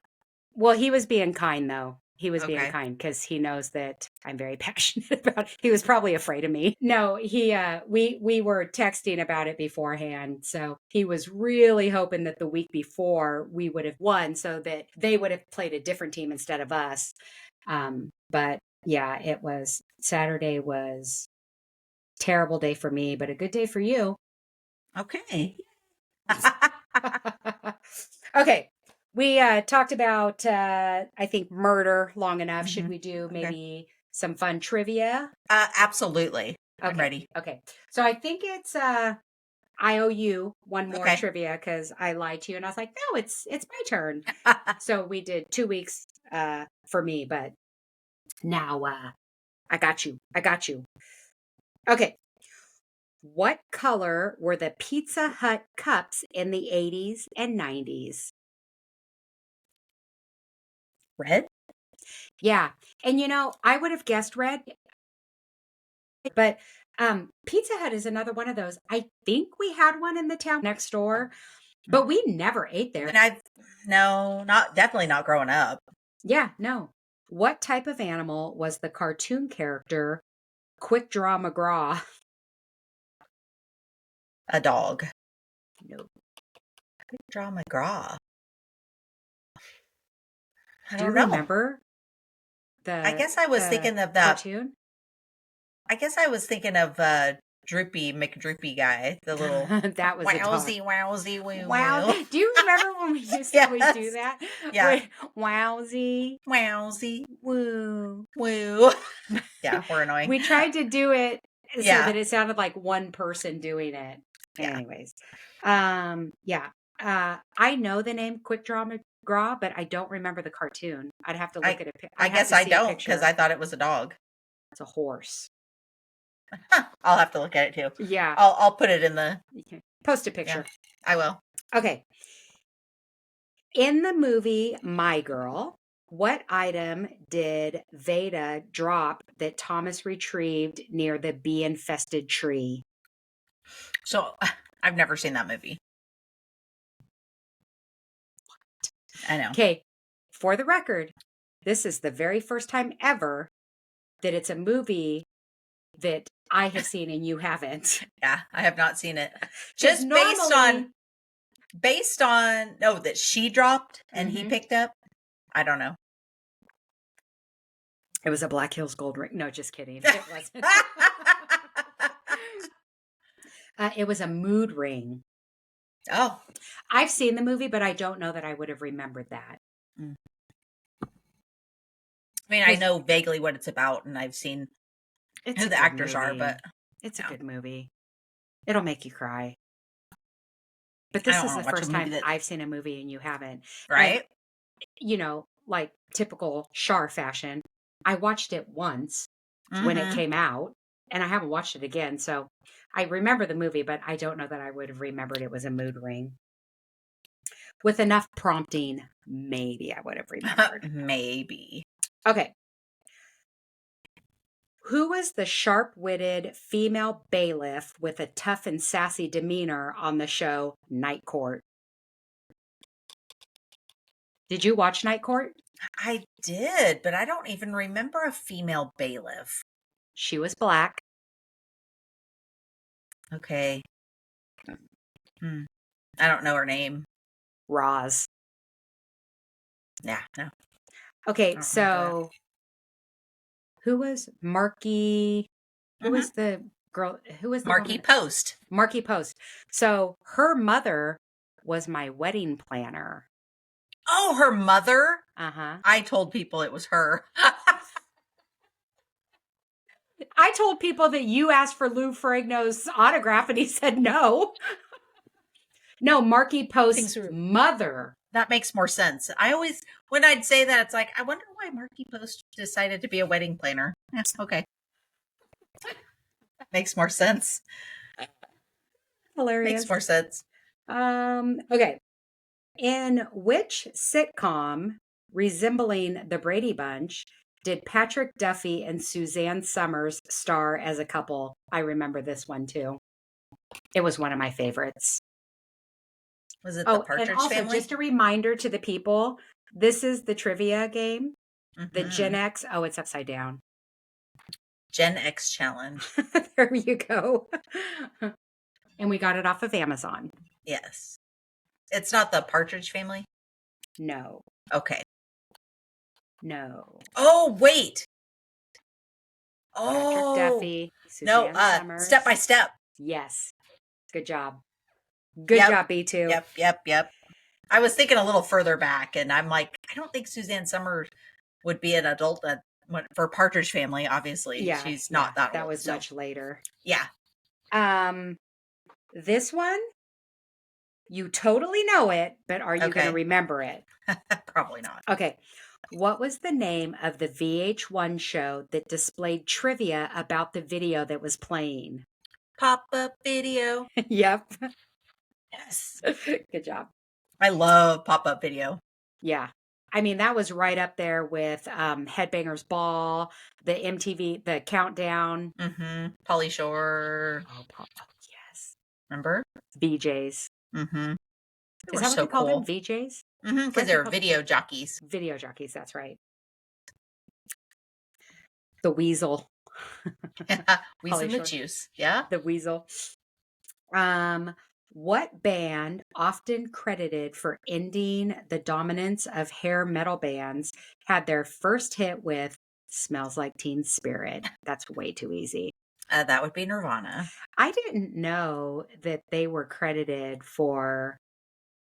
Speaker 2: Well, he was being kind, though. He was being kind because he knows that I'm very passionate about it. He was probably afraid of me. No, we were texting about it beforehand. So he was really hoping that the week before we would have won so that they would have played a different team instead of us. But yeah, Saturday was a terrible day for me, but a good day for you.
Speaker 1: Okay.
Speaker 2: Okay. We talked about, I think, murder long enough. Should we do maybe some fun trivia?
Speaker 1: Absolutely.
Speaker 2: Okay.
Speaker 1: I'm ready.
Speaker 2: Okay. So I think it's, I owe you one more trivia because I lied to you and I was like, no, it's my turn. So we did 2 weeks for me, but now I got you. Okay. What color were the Pizza Hut cups in the 80s and 90s?
Speaker 1: Red?
Speaker 2: Yeah. And I would have guessed red. But Pizza Hut is another one of those. I think we had one in the town next door, but we never ate there.
Speaker 1: And definitely not growing up.
Speaker 2: Yeah, no. What type of animal was the cartoon character Quick Draw McGraw?
Speaker 1: A dog.
Speaker 2: No.
Speaker 1: Quick Draw McGraw.
Speaker 2: Do you remember
Speaker 1: I guess I was thinking of that
Speaker 2: cartoon.
Speaker 1: I guess I was thinking of Droopy McDroopy guy, the little
Speaker 2: that was
Speaker 1: wowsy woo.
Speaker 2: Wow. Do you remember when we used to always do that?
Speaker 1: Yeah.
Speaker 2: Wowsy
Speaker 1: woo woo. Yeah, we're annoying.
Speaker 2: We tried to do it so that it sounded like one person doing it.
Speaker 1: Yeah.
Speaker 2: Anyways. I know the name Quick Draw McGraw, but I don't remember the cartoon. I'd have to look at it.
Speaker 1: I guess I don't because I thought it was a dog.
Speaker 2: It's a horse.
Speaker 1: I'll have to look at it too.
Speaker 2: Yeah.
Speaker 1: I'll put it in the...
Speaker 2: Post a picture.
Speaker 1: Yeah, I will.
Speaker 2: Okay. In the movie My Girl, what item did Veda drop that Thomas retrieved near the bee-infested tree?
Speaker 1: So, I've never seen that movie. I know.
Speaker 2: Okay. For the record, this is the very first time ever that it's a movie that I have seen and you haven't.
Speaker 1: Yeah, I have not seen it. Just based on that she dropped and he picked up. I don't know.
Speaker 2: It was a Black Hills gold ring. No, just kidding. It wasn't. It was a mood ring.
Speaker 1: Oh.
Speaker 2: I've seen the movie, but I don't know that I would have remembered that.
Speaker 1: Mm. I mean, I know vaguely what it's about, and I've seen who the actors are, but
Speaker 2: it's a good movie. It'll make you cry. But this is the first time I've seen a movie and you haven't.
Speaker 1: Right?
Speaker 2: And, like typical Char fashion, I watched it once when it came out, and I haven't watched it again. So I remember the movie, but I don't know that I would have remembered it was a mood ring. With enough prompting, maybe I would have remembered.
Speaker 1: Maybe.
Speaker 2: Okay. Who was the sharp-witted female bailiff with a tough and sassy demeanor on the show Night Court? Did you watch Night Court?
Speaker 1: I did, but I don't even remember a female bailiff.
Speaker 2: She was black.
Speaker 1: Okay. I don't know her name.
Speaker 2: Roz.
Speaker 1: Yeah, no.
Speaker 2: Okay, so who was Marky? Who was the girl? Who was the
Speaker 1: Marky Post?
Speaker 2: Marky Post. So her mother was my wedding planner.
Speaker 1: Oh, her mother?
Speaker 2: Uh-huh.
Speaker 1: I told people it was her.
Speaker 2: I told people that you asked for Lou Ferrigno's autograph and he said no. No, Marky Post's mother.
Speaker 1: That makes more sense. I always, when I'd say that, it's like, I wonder why Marky Post decided to be a wedding planner. Yeah, okay. Makes more sense.
Speaker 2: Hilarious.
Speaker 1: Makes more sense.
Speaker 2: Okay. In which sitcom resembling the Brady Bunch did Patrick Duffy and Suzanne Summers star as a couple? I remember this one too. It was one of my favorites.
Speaker 1: Was it the Partridge
Speaker 2: and also,
Speaker 1: Family?
Speaker 2: Just a reminder to the people, this is the trivia game. The Gen X. Oh, it's upside down.
Speaker 1: Gen X Challenge.
Speaker 2: There you go. And we got it off of Amazon.
Speaker 1: Yes. It's not the Partridge Family?
Speaker 2: No.
Speaker 1: Okay.
Speaker 2: No.
Speaker 1: Oh, wait.
Speaker 2: Patrick Duffy, Suzanne Summers.
Speaker 1: Step by Step.
Speaker 2: Yes. Good job. Good job, B2.
Speaker 1: Yep. I was thinking a little further back, and I'm like, I don't think Suzanne Summers would be an adult for Partridge Family, obviously. Yeah, she's not that old.
Speaker 2: That was much later.
Speaker 1: Yeah.
Speaker 2: This one, you totally know it, but are you going to remember it?
Speaker 1: Probably not.
Speaker 2: Okay. What was the name of the VH1 show that displayed trivia about the video that was playing?
Speaker 1: Pop-up video.
Speaker 2: Yep.
Speaker 1: Yes.
Speaker 2: Good job.
Speaker 1: I love pop-up video.
Speaker 2: Yeah. I mean, that was right up there with Headbangers Ball, the MTV, the Countdown.
Speaker 1: Pauly Shore.
Speaker 2: Oh, yes.
Speaker 1: Remember?
Speaker 2: VJs.
Speaker 1: Is that
Speaker 2: what they call them? VJs?
Speaker 1: Because they're video jockeys.
Speaker 2: Video jockeys, that's right. The Weasel.
Speaker 1: Weasel in the Juice. Yeah.
Speaker 2: The Weasel. What band, often credited for ending the dominance of hair metal bands, had their first hit with Smells Like Teen Spirit? That's way too easy.
Speaker 1: That would be Nirvana.
Speaker 2: I didn't know that they were credited for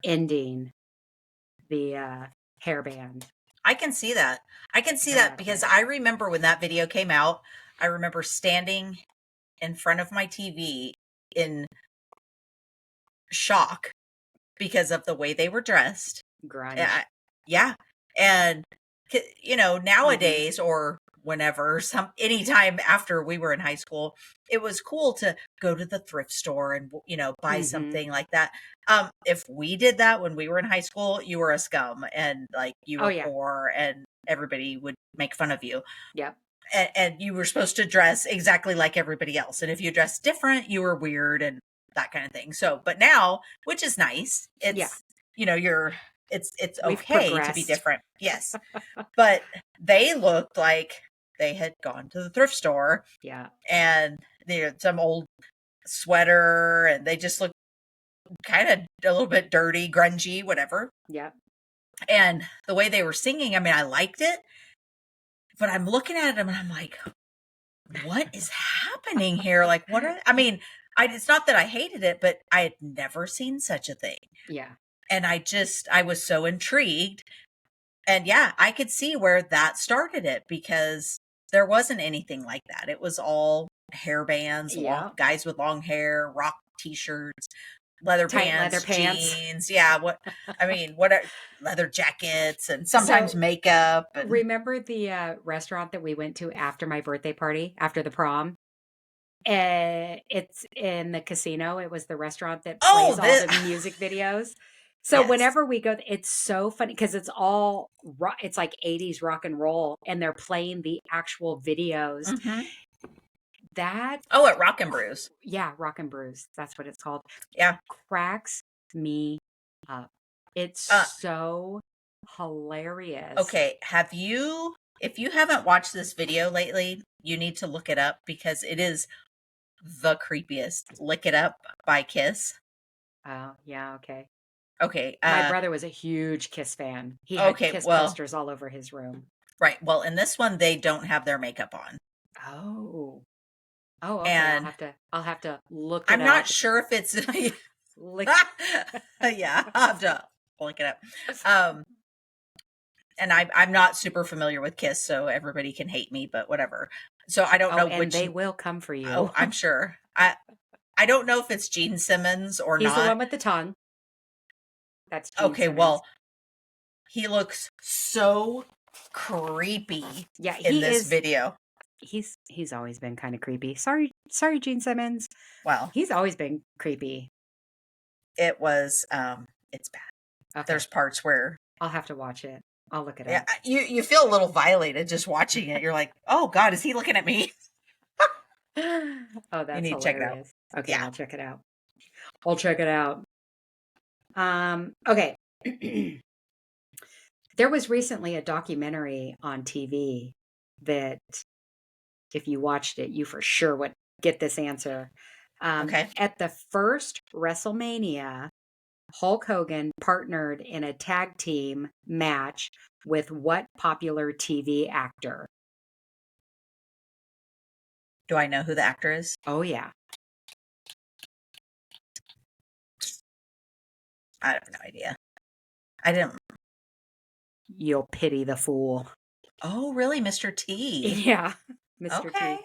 Speaker 2: ending the hair band.
Speaker 1: I can see that. Because I remember when that video came out, I remember standing in front of my TV in shock because of the way they were dressed.
Speaker 2: Grunge.
Speaker 1: Yeah. And, nowadays or whenever, anytime after we were in high school, it was cool to go to the thrift store and, buy something like that. If we did that when we were in high school, you were a scum and like you were poor and everybody would make fun of you.
Speaker 2: Yep.
Speaker 1: And you were supposed to dress exactly like everybody else. And if you dressed different, you were weird and that kind of thing. So, but now, which is nice, it's, it's okay to be different. Yes. But they looked like they had gone to the thrift store.
Speaker 2: Yeah.
Speaker 1: And they had some old sweater and they just looked kind of a little bit dirty, grungy, whatever.
Speaker 2: Yeah.
Speaker 1: And the way they were singing, I mean, I liked it, but I'm looking at him and I'm like, what is happening here? Like, I mean, it's not that I hated it, but I had never seen such a thing.
Speaker 2: Yeah.
Speaker 1: And I was so intrigued. And yeah, I could see where that started it because there wasn't anything like that. It was all hair bands,
Speaker 2: Yeah.
Speaker 1: guys with long hair, rock t-shirts, leather
Speaker 2: Tight
Speaker 1: pants,
Speaker 2: leather pants.
Speaker 1: jeans. Yeah, what are leather jackets and sometimes makeup. And
Speaker 2: remember the restaurant that we went to after my birthday party, after the prom? It's in the casino. It was the restaurant that plays all the music videos. So
Speaker 1: Yes.
Speaker 2: whenever we go, it's so funny because it's all it's like 80s rock and roll, and they're playing the actual videos.
Speaker 1: Mm-hmm.
Speaker 2: That
Speaker 1: at Rock and Brews.
Speaker 2: Yeah, Rock and Brews. That's what it's called.
Speaker 1: Yeah,
Speaker 2: cracks me up. It's so hilarious.
Speaker 1: Okay, if you haven't watched this video lately, you need to look it up because it is the creepiest. Lick It Up by Kiss.
Speaker 2: Oh, yeah, okay.
Speaker 1: Okay.
Speaker 2: My brother was a huge Kiss fan. He had Kiss posters all over his room.
Speaker 1: Right. Well, in this one, they don't have their makeup on.
Speaker 2: Oh. Oh, okay.
Speaker 1: And
Speaker 2: I'll have to look it
Speaker 1: I'm
Speaker 2: up.
Speaker 1: not sure if it's yeah, I'll have to look it up. And I'm not super familiar with Kiss, so everybody can hate me, but whatever. So I don't know
Speaker 2: and they will come for you.
Speaker 1: Oh, I'm sure. I don't know if it's Gene Simmons or
Speaker 2: He's
Speaker 1: not.
Speaker 2: He's the one with the tongue. That's Gene
Speaker 1: okay.
Speaker 2: Simmons.
Speaker 1: Well, he looks so creepy.
Speaker 2: Yeah,
Speaker 1: in this video.
Speaker 2: He's always been kind of creepy. Sorry, Gene Simmons.
Speaker 1: Well,
Speaker 2: he's always been creepy.
Speaker 1: It was it's bad. Okay. There's parts where
Speaker 2: I'll have to watch it. I'll look it up.
Speaker 1: Yeah, you feel a little violated just watching it. You're like, oh God, is he looking at me?
Speaker 2: Oh, that's
Speaker 1: you need
Speaker 2: hilarious.
Speaker 1: to check it out.
Speaker 2: Okay, yeah. I'll check it out. I'll check it out. Okay. There was recently a documentary on TV that if you watched it, you for sure would get this answer.
Speaker 1: Okay.
Speaker 2: At the first WrestleMania, Hulk Hogan partnered in a tag team match with what popular TV actor?
Speaker 1: Do I know who the actor is?
Speaker 2: Oh, yeah.
Speaker 1: I have no idea. I didn't.
Speaker 2: You'll pity the fool.
Speaker 1: Oh, really? Mr. T?
Speaker 2: Yeah. Mr. T.
Speaker 1: Okay.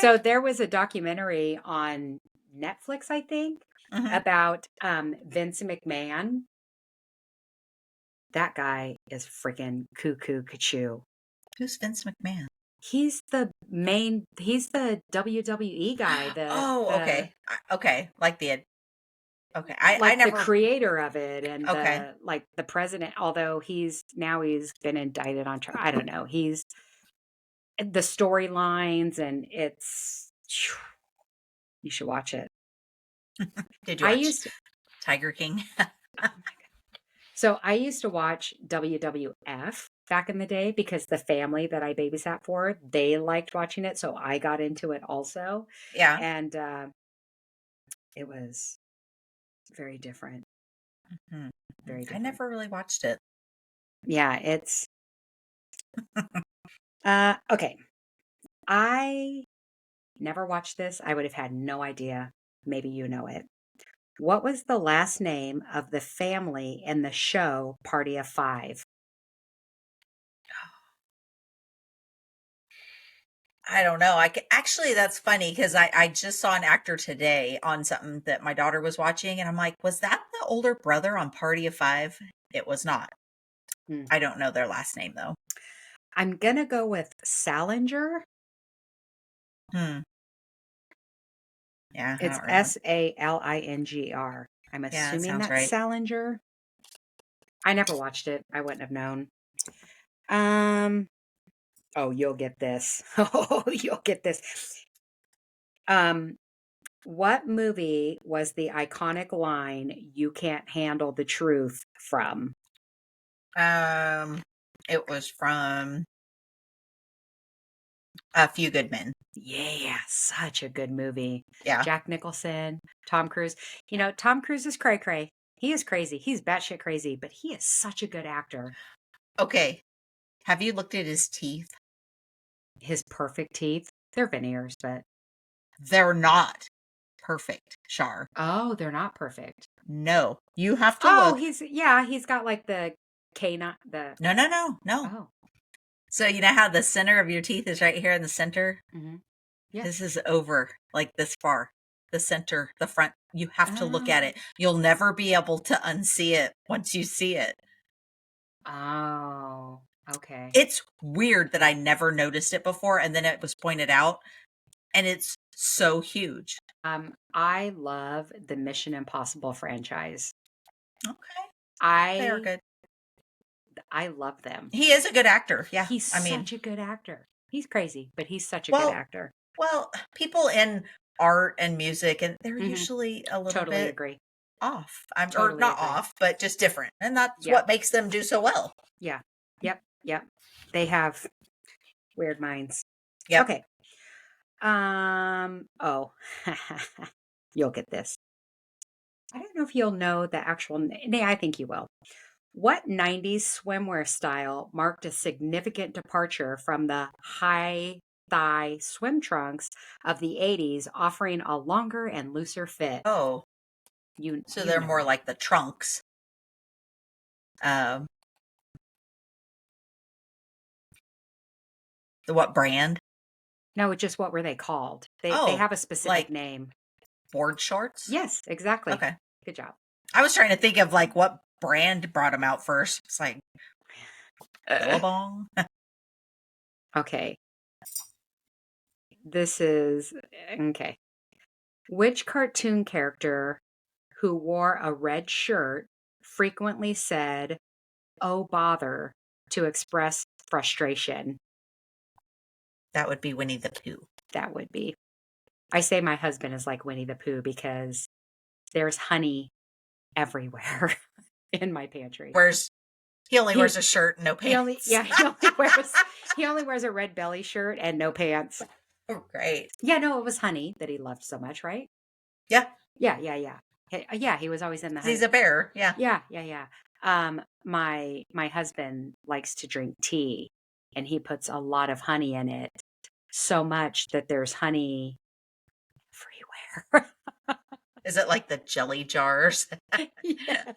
Speaker 2: So there was a documentary on Netflix, I think, about Vince McMahon. That guy is freaking cuckoo cuckoo.
Speaker 1: Who's Vince McMahon?
Speaker 2: He's the WWE guy.
Speaker 1: Okay. Okay. Like
Speaker 2: I
Speaker 1: never...
Speaker 2: the creator of it and the president, although he's been indicted on trial. I don't know. He's the storylines and you should watch it.
Speaker 1: Did you watch Tiger King?
Speaker 2: Oh my God. So I used to watch WWF back in the day because the family that I babysat for, they liked watching it. So I got into it also.
Speaker 1: Yeah.
Speaker 2: And it was very different.
Speaker 1: Mm-hmm.
Speaker 2: Very different.
Speaker 1: I never really watched it.
Speaker 2: Yeah, it's okay. I never watched this. I would have had no idea. Maybe you know it. What was the last name of the family in the show Party of Five?
Speaker 1: I don't know. Actually, that's funny because I just saw an actor today on something that my daughter was watching, and I'm like, was that the older brother on Party of Five? It was not. I don't know their last name though.
Speaker 2: I'm gonna go with Salinger.
Speaker 1: Yeah,
Speaker 2: it's Salinger. I'm assuming that's right. Salinger. I never watched it. I wouldn't have known. Oh, you'll get this. Oh, you'll get this. What movie was the iconic line "You can't handle the truth" from?
Speaker 1: It was from A Few Good Men.
Speaker 2: Yeah, such a good movie.
Speaker 1: Yeah.
Speaker 2: Jack Nicholson, Tom Cruise. You know, Tom Cruise is cray-cray. He is crazy. He's batshit crazy, but he is such a good actor.
Speaker 1: Okay. Have you looked at his teeth?
Speaker 2: his perfect teeth. They're veneers, but
Speaker 1: They're not perfect, Char.
Speaker 2: oh, they're not perfect.
Speaker 1: No, you have to
Speaker 2: Oh,
Speaker 1: look.
Speaker 2: he's got like the canine, the,
Speaker 1: No.
Speaker 2: oh,
Speaker 1: So you know how the center of your teeth is right here in the center?
Speaker 2: mm-hmm. Yeah.
Speaker 1: This is over like this far. The center, the front. You have to look at
Speaker 2: Oh.
Speaker 1: it. You'll never be able to unsee it once you see it.
Speaker 2: Oh, okay.
Speaker 1: It's weird that I never noticed it before, and then it was pointed out, and it's so huge.
Speaker 2: I love the Mission Impossible franchise.
Speaker 1: Okay, they are good.
Speaker 2: I love them.
Speaker 1: He is a good actor. Yeah,
Speaker 2: He's such a good actor. He's crazy, but he's such a good actor.
Speaker 1: Well, people in art and music, and they're usually a little
Speaker 2: Totally
Speaker 1: bit
Speaker 2: agree.
Speaker 1: off.
Speaker 2: Totally
Speaker 1: or not
Speaker 2: agree.
Speaker 1: off, but just different, and that's what makes them do so well.
Speaker 2: Yeah. Yep. They have weird minds.
Speaker 1: Yep.
Speaker 2: Okay. Oh, you'll get this. I don't know if you'll know the actual name. I think you will. What 90s swimwear style marked a significant departure from the high thigh swim trunks of the 80s, offering a longer and looser fit?
Speaker 1: Oh, so they're more
Speaker 2: know.
Speaker 1: like the trunks. What brand?
Speaker 2: No, just what were they called? They
Speaker 1: Oh,
Speaker 2: have a specific
Speaker 1: like
Speaker 2: name.
Speaker 1: board shorts?
Speaker 2: Yes, exactly.
Speaker 1: Okay.
Speaker 2: Good job.
Speaker 1: I was trying to think of like what brand brought them out first. It's like Billabong.
Speaker 2: Okay. This is okay. Which cartoon character who wore a red shirt frequently said, "Oh, bother," to express frustration?
Speaker 1: That would be Winnie the Pooh.
Speaker 2: That would be. I say my husband is like Winnie the Pooh because there's honey everywhere in my pantry.
Speaker 1: He only wears a shirt and no pants.
Speaker 2: He only wears a red belly shirt and no pants.
Speaker 1: Oh, great.
Speaker 2: Yeah, no, it was honey that he loved so much, right?
Speaker 1: Yeah.
Speaker 2: Yeah, he was always in the honey.
Speaker 1: He's a bear. Yeah.
Speaker 2: Yeah. My husband likes to drink tea, and he puts a lot of honey in it, so much that there's honey everywhere.
Speaker 1: Is it like the jelly jars?
Speaker 2: Yes.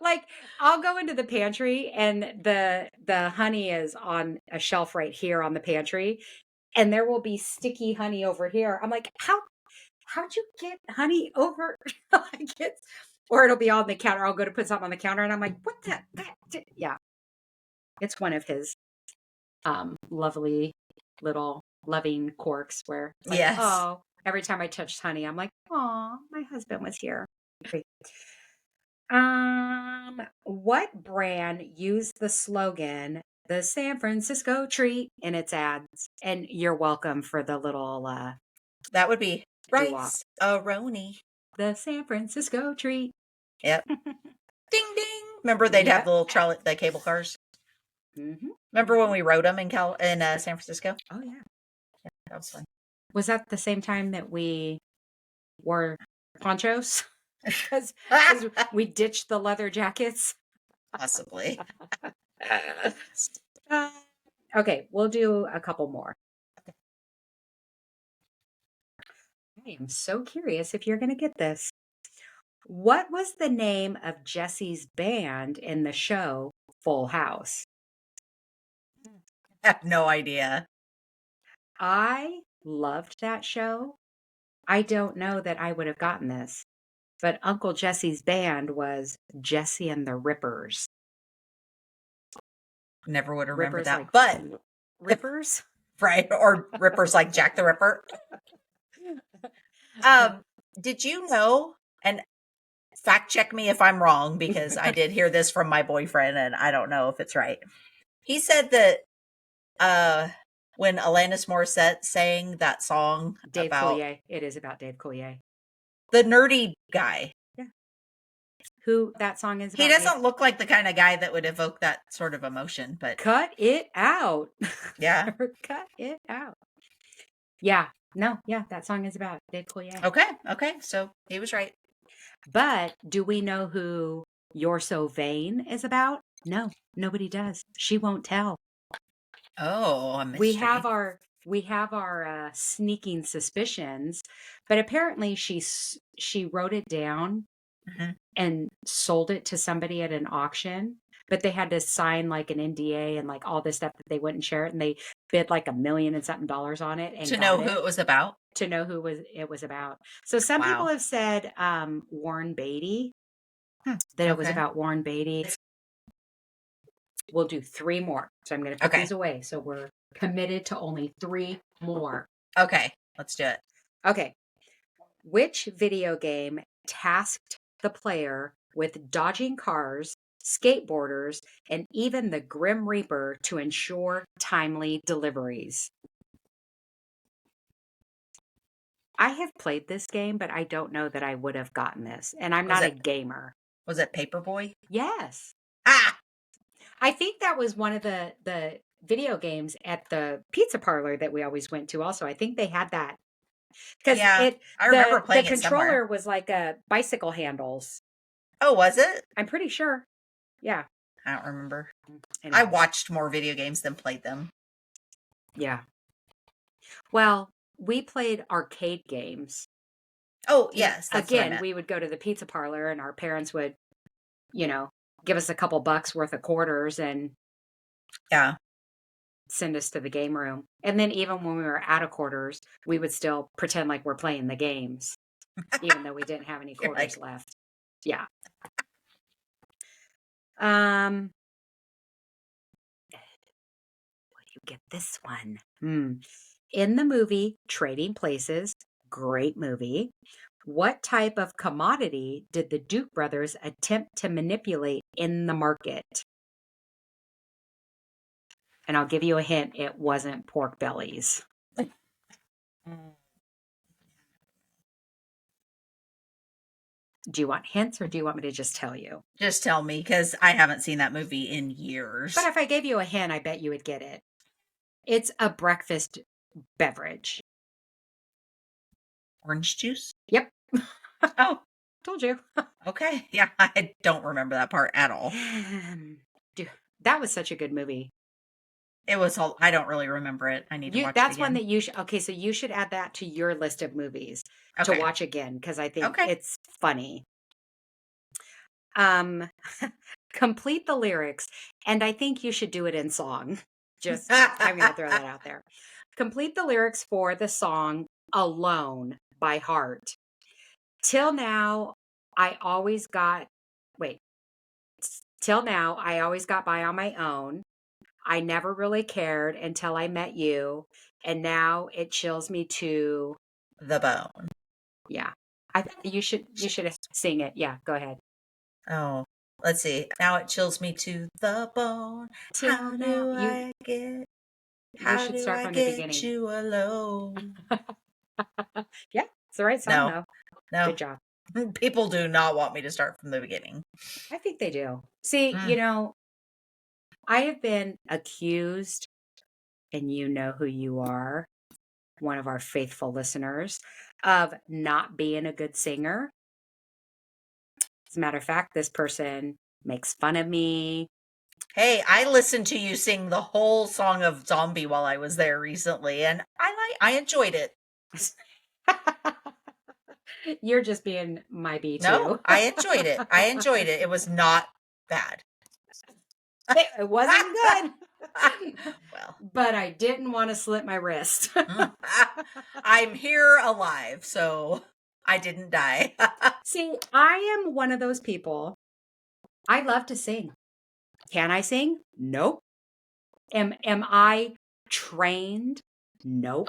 Speaker 2: Like I'll go into the pantry and the honey is on a shelf right here on the pantry, and there will be sticky honey over here. I'm like, how'd you get honey over? Or it'll be on the counter. I'll go to put something on the counter, and I'm like, what the? Yeah, it's one of his lovely little loving quirks where it's like,
Speaker 1: Yes.
Speaker 2: oh, every time I touch honey, I'm like, oh, my husband was here. What brand used the slogan "The San Francisco Treat" in its ads? And you're welcome for the little
Speaker 1: that would be
Speaker 2: doo-wop.
Speaker 1: Rice-A-Roni.
Speaker 2: The San Francisco Treat.
Speaker 1: Yep. Ding ding. Remember they'd have the little the cable cars?
Speaker 2: Mm-hmm.
Speaker 1: Remember when we rode them in San Francisco?
Speaker 2: Oh yeah.
Speaker 1: That was fun.
Speaker 2: Was that the same time that we wore ponchos? Because we ditched the leather jackets?
Speaker 1: Possibly.
Speaker 2: Okay, we'll do a couple more. I am so curious if you're going to get this. What was the name of Jesse's band in the show Full House?
Speaker 1: I have no idea.
Speaker 2: I loved that show. I don't know that I would have gotten this, but Uncle Jesse's band was Jesse and the Rippers.
Speaker 1: Never would have remembered that.
Speaker 2: Like
Speaker 1: but
Speaker 2: Rippers?
Speaker 1: Right. Or Rippers like Jack the Ripper. Did you know, and fact check me if I'm wrong, because I did hear this from my boyfriend and I don't know if it's right. He said that when Alanis Morissette sang that song
Speaker 2: Dave
Speaker 1: about
Speaker 2: Coulier. It is about Dave Coulier.
Speaker 1: The nerdy guy.
Speaker 2: Yeah. Who that song is about.
Speaker 1: He doesn't look like the kind of guy that would evoke that sort of emotion, but
Speaker 2: cut it out.
Speaker 1: Yeah.
Speaker 2: Cut it out. Yeah. No, yeah, that song is about Dave Coulier.
Speaker 1: Okay. So he was right.
Speaker 2: But do we know who You're So Vain is about? No, nobody does. She won't tell.
Speaker 1: Oh, a
Speaker 2: We
Speaker 1: mystery.
Speaker 2: have our sneaking suspicions, but apparently she wrote it down
Speaker 1: Mhm.
Speaker 2: and sold it to somebody at an auction, but they had to sign like an NDA and like all this stuff that they wouldn't share it, and they bid like $1 million and something dollars on it and
Speaker 1: To know
Speaker 2: got
Speaker 1: who
Speaker 2: it
Speaker 1: it was about?
Speaker 2: to know who it was about. So some people
Speaker 1: Wow.
Speaker 2: have said Warren Beatty,
Speaker 1: Hmm.
Speaker 2: that it was
Speaker 1: Okay.
Speaker 2: about Warren Beatty. We'll do 3 more. So I'm going to put
Speaker 1: Okay.
Speaker 2: these away. So we're committed to only 3 more.
Speaker 1: Okay. Let's do it.
Speaker 2: Okay. Which video game tasked the player with dodging cars, skateboarders, and even the Grim Reaper to ensure timely deliveries? I have played this game, but I don't know that I would have gotten this. And I'm
Speaker 1: Was
Speaker 2: not a
Speaker 1: it
Speaker 2: gamer.
Speaker 1: Paperboy?
Speaker 2: Yes.
Speaker 1: Ah!
Speaker 2: I think that was one of the video games at the pizza parlor that we always went to also. I think they had that. Because
Speaker 1: Yeah.
Speaker 2: it
Speaker 1: I remember
Speaker 2: the
Speaker 1: playing it somewhere.
Speaker 2: controller was like a bicycle handles.
Speaker 1: Oh, was it?
Speaker 2: I'm pretty sure. Yeah.
Speaker 1: I don't remember. I
Speaker 2: Anyways.
Speaker 1: watched more video games than played them.
Speaker 2: Yeah. Well, we played arcade games.
Speaker 1: Oh,
Speaker 2: And
Speaker 1: yes. That's what I
Speaker 2: again,
Speaker 1: meant.
Speaker 2: we would go to the pizza parlor and our parents would, give us a couple bucks worth of quarters and
Speaker 1: Yeah.
Speaker 2: send us to the game room. And then even when we were out of quarters, we would still pretend like we're playing the games, even though we didn't have any
Speaker 1: You're
Speaker 2: quarters
Speaker 1: like,
Speaker 2: left. Yeah. Will you get this one? In the movie Trading Places, great movie, what type of commodity did the Duke brothers attempt to manipulate in the market? And I'll give you a hint, it wasn't pork bellies. Do you want hints or do you want me to just tell you?
Speaker 1: just tell me, because I haven't seen that movie in years.
Speaker 2: But if I gave you a hint, I bet you would get it. It's a breakfast beverage.
Speaker 1: Orange juice?
Speaker 2: Yep.
Speaker 1: Oh,
Speaker 2: Told you.
Speaker 1: okay. Yeah, I don't remember that part at all.
Speaker 2: Dude, that was such a good movie.
Speaker 1: It was all, I don't really remember it. I need to watch it
Speaker 2: That's
Speaker 1: again.
Speaker 2: one that you should. Okay, so you should add that to your list of movies to
Speaker 1: Okay.
Speaker 2: watch again because I think
Speaker 1: Okay.
Speaker 2: it's funny. Complete the lyrics, and I think you should do it in song. Just I'm going to throw that out there. Complete the lyrics for the song "Alone" by Heart. Till now, I always got. Wait. Till now, I always got by on my own. I never really cared until I met you, and now it chills me to
Speaker 1: The bone.
Speaker 2: yeah. You should sing it. Yeah, go ahead.
Speaker 1: Oh, let's see. Now it chills me to the bone.
Speaker 2: Till now, you should start from the beginning.
Speaker 1: You alone?
Speaker 2: Yeah, it's the right song
Speaker 1: No,
Speaker 2: though.
Speaker 1: no.
Speaker 2: Good job.
Speaker 1: People do not want me to start from the beginning.
Speaker 2: I think they do. See, I have been accused, and you know who you are, one of our faithful listeners, of not being a good singer. As a matter of fact, this person makes fun of me.
Speaker 1: Hey, I listened to you sing the whole song of Zombie while I was there recently, and I enjoyed it.
Speaker 2: You're just being my B2.
Speaker 1: No, I enjoyed it. I enjoyed it. It was not bad.
Speaker 2: It wasn't good.
Speaker 1: Well,
Speaker 2: but I didn't want to slit my wrist.
Speaker 1: I'm here alive, so I didn't die.
Speaker 2: See, I am one of those people. I love to sing. Can I sing? Nope. Am I trained? Nope.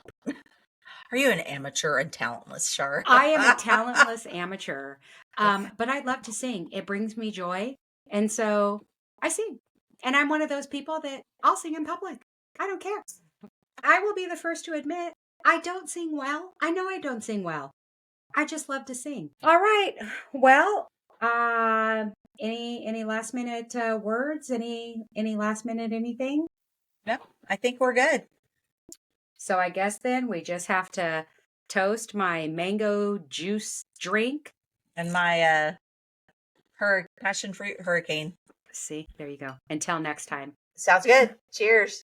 Speaker 1: Are you an amateur and talentless, Char?
Speaker 2: I am a talentless amateur. But I love to sing. It brings me joy. And so I sing. And I'm one of those people that I'll sing in public. I don't care. I will be the first to admit I don't sing well. I know I don't sing well. I just love to sing. All right. Well, any last minute words? Any last minute anything?
Speaker 1: No, I think we're good.
Speaker 2: So I guess then we just have to toast my mango juice drink
Speaker 1: and my passion fruit hurricane.
Speaker 2: See, there you go. Until next time.
Speaker 1: Sounds good. Cheers.